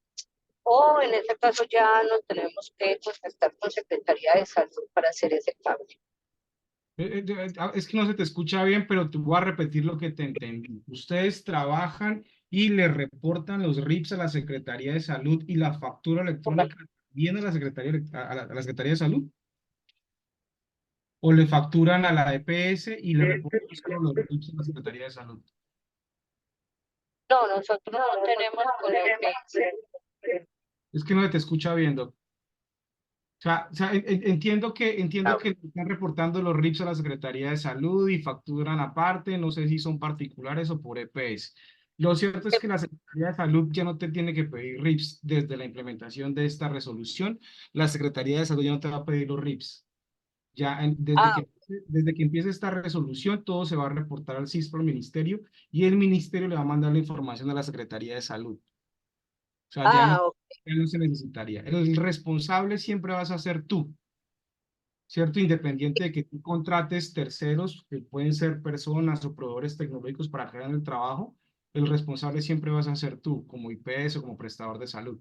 O en este caso ya nos tenemos que contactar con Secretaría de Salud para hacer ese cambio. Es que no se te escucha bien, pero te voy a repetir lo que te entendí. Ustedes trabajan y le reportan los RIPs a la Secretaría de Salud y la factura electrónica viene a la a la Secretaría de Salud. ¿O le facturan a la EPS y le reportan solo los RIPs a la Secretaría de Salud? No, nosotros no tenemos con Es que no se te escucha bien, Doc. O sea, entiendo que están reportando los RIPs a la Secretaría de Salud y facturan aparte, no sé si son particulares o por EPS. Lo cierto es que la Secretaría de Salud ya no te tiene que pedir RIPs desde la implementación de esta resolución. La Secretaría de Salud ya no te va a pedir los RIPs. Ya desde que empiece esta resolución, todo se va a reportar al CISPRO, al ministerio, y el ministerio le va a mandar la información a la Secretaría de Salud. O sea, ya no se necesitaría. El responsable siempre vas a ser tú, ¿cierto? Independiente de que tú contrates terceros, que pueden ser personas o proveedores tecnológicos para que hagan el trabajo, el responsable siempre vas a ser tú, como IPS o como prestador de salud.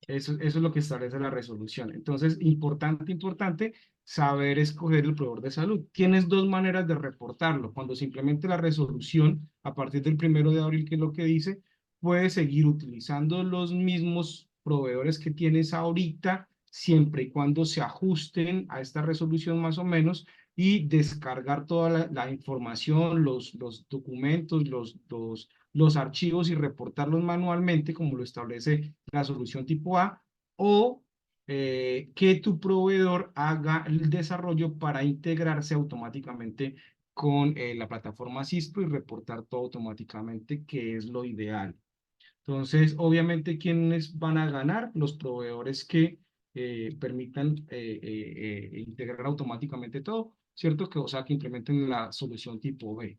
Eso es lo que establece la resolución. Entonces, importante saber escoger el proveedor de salud. Tienes dos maneras de reportarlo. Cuando se implemente la resolución, a partir del 1 de abril, que es lo que dice, puedes seguir utilizando los mismos proveedores que tienes ahorita, siempre y cuando se ajusten a esta resolución más o menos, y descargar toda la información, los documentos, los archivos y reportarlos manualmente, como lo establece la solución tipo A, o que tu proveedor haga el desarrollo para integrarse automáticamente con la plataforma Cispro y reportar todo automáticamente, que es lo ideal. Entonces, obviamente, ¿quiénes van a ganar? Los proveedores que permitan integrar automáticamente todo, ¿cierto? O sea, que implementen la solución tipo B.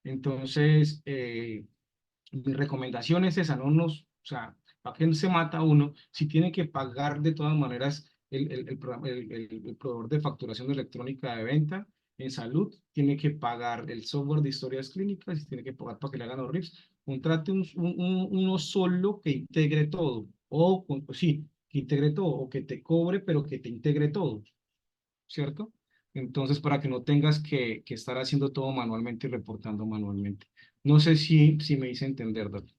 Entonces, mi recomendación es esa, o sea, ¿para qué se mata uno si tiene que pagar de todas maneras el proveedor de facturación electrónica de venta en salud? Tiene que pagar el software de historias clínicas y tiene que pagar para que le hagan los RIFs. Contrate uno solo que integre todo, sí, que integre todo, o que te cobre, pero que te integre todo, ¿cierto? Entonces, para que no tengas que estar haciendo todo manualmente y reportando manualmente. No sé si me hice entender, doctor.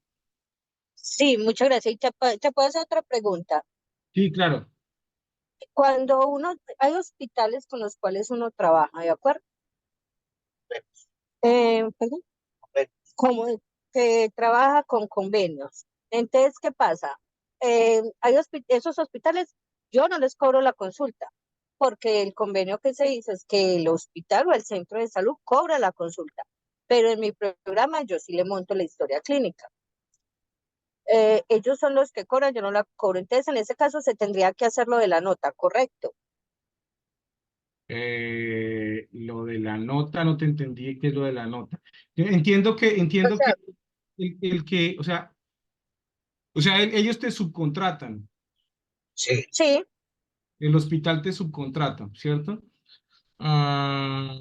Sí, muchas gracias. Y te puedo hacer otra pregunta. Sí, claro. Cuando hay hospitales con los cuales uno trabaja, ¿de acuerdo? Perdón, como que trabaja con convenios. Entonces, ¿qué pasa? Esos hospitales, yo no les cobro la consulta, porque el convenio que se hizo es que el hospital o el centro de salud cobra la consulta, pero en mi programa yo sí le monto la historia clínica. Ellos son los que cobran, yo no la cobro. Entonces, en ese caso se tendría que hacer lo de la nota, ¿correcto? Lo de la nota, no te entendí qué es lo de la nota. Yo O entiendo que sea, o sea, ellos te subcontratan, sí, el hospital te subcontrata, ¿cierto? Ah,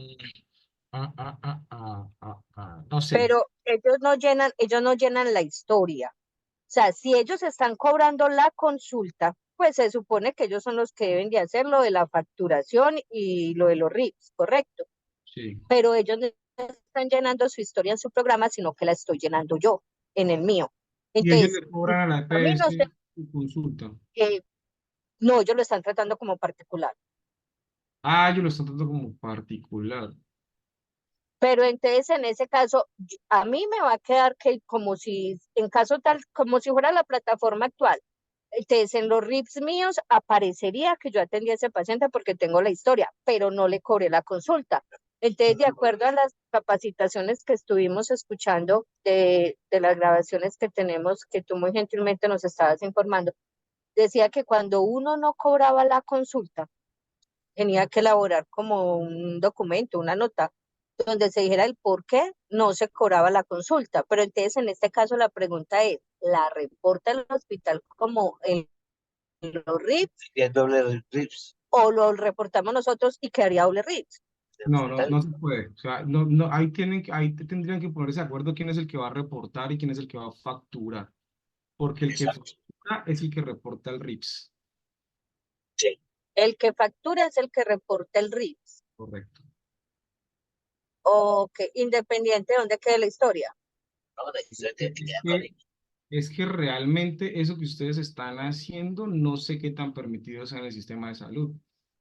no sé. pero ellos no llenan la historia. O sea, si ellos están cobrando la consulta, pues se supone que ellos son los que deben de hacer lo de la facturación y lo de los RIPs, ¿correcto? Sí. Pero ellos no están llenando su historia en su programa, sino que la estoy llenando yo en el mío. Y ellos Entonces, le cobran a la a mí no EPS sé, su consulta. no, ellos lo están tratando como particular. Ah, ellos lo están tratando como particular. Pero entonces en ese caso, a mí me va a quedar que como si, en caso tal, como si fuera la plataforma actual. Entonces en los RIPs míos aparecería que yo atendí a ese paciente porque tengo la historia, pero no le cobré la consulta. Entonces, de acuerdo a las capacitaciones que estuvimos escuchando de las grabaciones que tenemos, que tú muy gentilmente nos estabas informando, decía que cuando uno no cobraba la consulta, tenía que elaborar como un documento, una nota, donde se dijera el por qué no se cobraba la consulta. Pero entonces, en este caso, la pregunta es, ¿la reporta el hospital como en los RIPs? ¿Y el doble RIPs? ¿O lo reportamos nosotros y quedaría doble RIPs? No se puede. O sea, ahí tendrían que ponerse de acuerdo quién es el que va a reportar y quién es el que va a facturar. Porque el que factura es el que reporta el RIPS. Sí. El que factura es el que reporta el RIPs. Correcto. Ok, independiente de dónde quede la historia. Es que realmente eso que ustedes están haciendo, no sé qué tan permitido sea en el sistema de salud.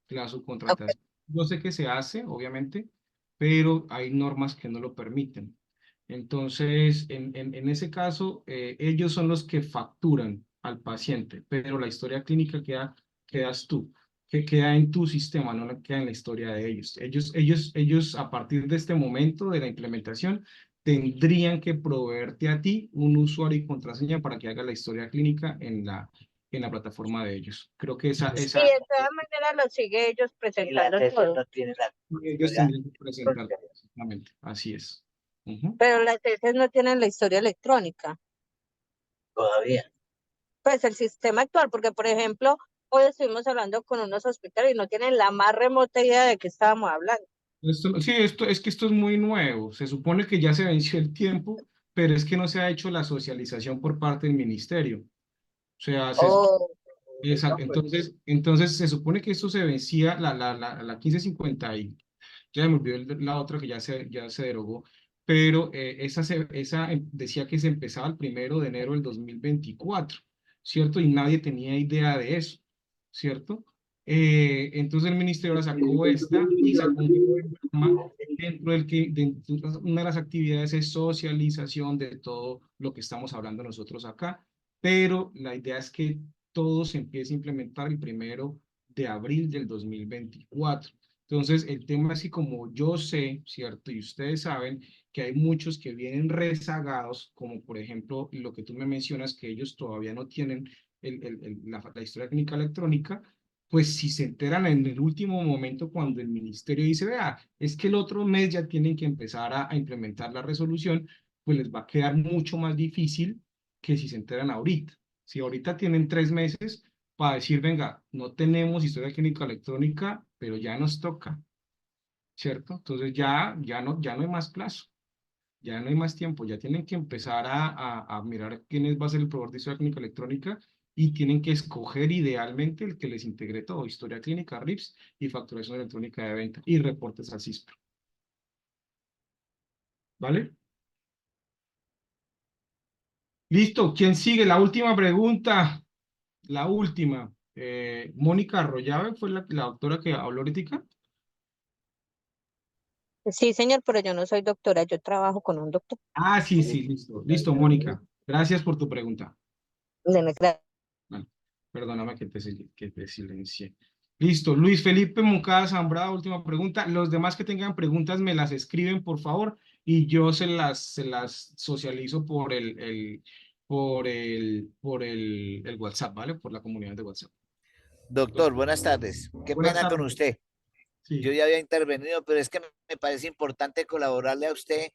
La subcontratación, yo sé que se hace, obviamente, pero hay normas que no lo permiten. Entonces, en ese caso, ellos son los que facturan al paciente, pero la historia clínica quedas tú, que queda en tu sistema, no queda en la historia de ellos. Ellos, a partir de este momento de la implementación, tendrían que proveerte a ti un usuario y contraseña para que haga la historia clínica en la plataforma de ellos. Creo que Y de todas maneras lo sigue ellos presentando todo. ellos tendrían que presentar exactamente, así es. Pero las tesis no tienen la historia electrónica. Todavía. Pues el sistema actual, porque por ejemplo, hoy estuvimos hablando con unos hospitales y no tienen la más remota idea de qué estábamos hablando. Sí, esto es muy nuevo. Se supone que ya se venció el tiempo, pero es que no se ha hecho la socialización por parte del ministerio. O sea, exacto. Entonces se supone que esto se vencía la 1550 y ya me olvidó la otra que ya se derogó, pero esa decía que se empezaba el 1 de enero del 2024. ¿cierto? Y nadie tenía idea de eso, ¿cierto? Entonces el ministerio la sacó esta y sacó un programa dentro del que una de las actividades es socialización de todo lo que estamos hablando nosotros acá, pero la idea es que todo se empiece a implementar el 1 de abril del 2024. Entonces, el tema es que como yo sé, ¿cierto? Y ustedes saben que hay muchos que vienen rezagados, como por ejemplo lo que tú me mencionas, que ellos todavía no tienen la historia clínica electrónica, pues si se enteran en el último momento cuando el ministerio dice, vea, es que el otro mes ya tienen que empezar a implementar la resolución, pues les va a quedar mucho más difícil que si se enteran ahorita. Si ahorita tienen 3 meses para decir, venga, no tenemos historia clínica electrónica, pero ya nos toca, ¿cierto? Entonces ya no hay más plazo, ya no hay más tiempo, ya tienen que empezar a mirar quién va a ser el proveedor de historia clínica electrónica y tienen que escoger idealmente el que les integre todo, historia clínica, RIPS y facturación electrónica de venta y reportes al CISPRO. ¿Vale? Listo, ¿quién sigue? La última pregunta, la última. Mónica Arroyave fue la doctora que habló ahorita. Sí, señor, pero yo no soy doctora, yo trabajo con un doctor. Ah, sí, listo. Listo, Mónica. Gracias por tu pregunta. Vale, perdóname que te silencié. Listo, Luis Felipe Moncada Zambrada, última pregunta. Los demás que tengan preguntas me las escriben, por favor, y yo se las socializo por el WhatsApp, ¿vale? Por la comunidad de WhatsApp. Doctor, buenas tardes. Qué Buenas pena con tardes. usted. Sí, Yo ya había intervenido, pero es que me parece importante colaborarle a usted.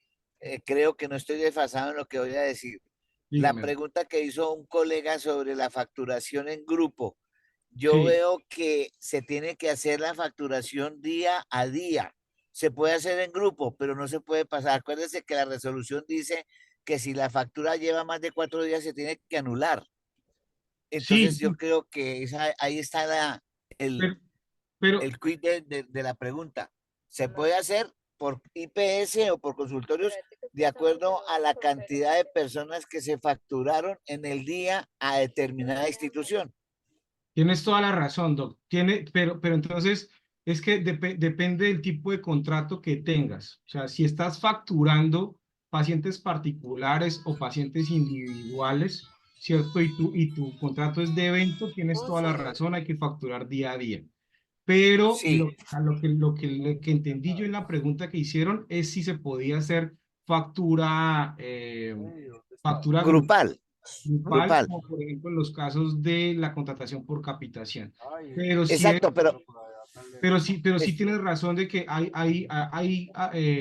Creo que no estoy desfasado en lo que voy a decir. La dígame. pregunta que hizo un colega sobre la facturación en grupo. Yo Sí, veo que se tiene que hacer la facturación día a día. Se puede hacer en grupo, pero no se puede pasar. Acuérdese que la resolución dice que si la factura lleva más de 4 días se tiene que anular. sí, Entonces yo creo que ahí está el, pero, pero el quid de la pregunta. ¿Se puede hacer por IPS o por consultorios de acuerdo a la cantidad de personas que se facturaron en el día a determinada institución? tienes toda la razón, Doc. Pero entonces es que depende del tipo de contrato que tengas. O sea, si estás facturando pacientes particulares o pacientes individuales, ¿cierto? Y tu contrato es de evento, tienes toda la razón, hay que facturar día a día. Pero Sí, lo que entendí yo en la pregunta que hicieron es si se podía hacer factura, factura grupal, grupal, grupal. como por ejemplo en los casos de la contratación por capitación. Pero sí, Exacto, pero sí tienes razón de que hay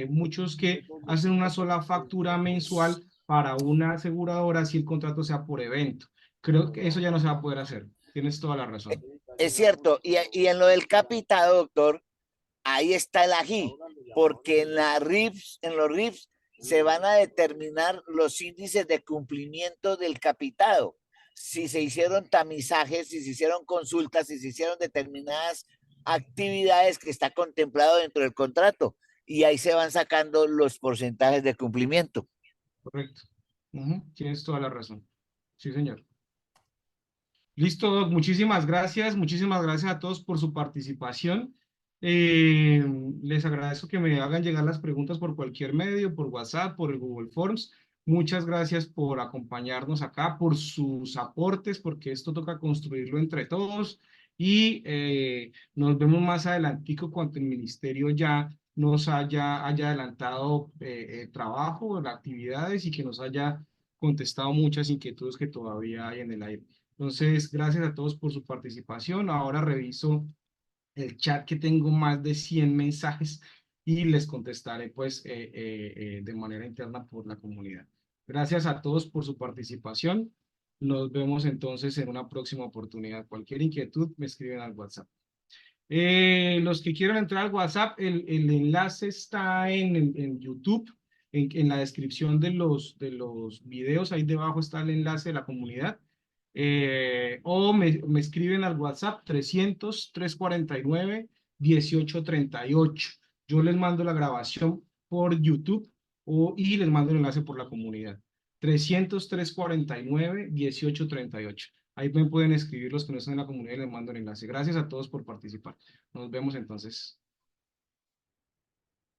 muchos que hacen una sola factura mensual para una aseguradora si el contrato sea por evento. Creo que eso ya no se va a poder hacer. Tienes toda la razón. es cierto. Y en lo del capitado, doctor, ahí está el ají, porque en los RIFs se van a determinar los índices de cumplimiento del capitado. Si se hicieron tamizajes, si se hicieron consultas, si se hicieron determinadas actividades que está contemplado dentro del contrato. Y ahí se van sacando los porcentajes de cumplimiento. Correcto. Tienes toda la razón. Sí, señor. Listo, Doc. Muchísimas gracias. Muchísimas gracias a todos por su participación. Eh, Les agradezco que me hagan llegar las preguntas por cualquier medio, por WhatsApp, por el Google Forms. Muchas gracias por acompañarnos acá, por sus aportes, porque esto toca construirlo entre todos. Y nos vemos más adelantico cuando el ministerio ya nos haya adelantado trabajo, actividades y que nos haya contestado muchas inquietudes que todavía hay en el aire. Entonces, gracias a todos por su participación. Ahora reviso el chat que tengo más de 100 mensajes y les contestaré pues de manera interna por la comunidad. Gracias a todos por su participación. Nos vemos entonces en una próxima oportunidad. Cualquier inquietud me escriben al WhatsApp. Los que quieran entrar al WhatsApp, el enlace está en YouTube, en la descripción de los videos, ahí debajo está el enlace de la comunidad. O me escriben al WhatsApp 300-349-1838. Yo les mando la grabación por YouTube y les mando el enlace por la comunidad. 300-349-1838. Ahí me pueden escribir los que no están en la comunidad y les mando el enlace. Gracias a todos por participar. Nos vemos entonces.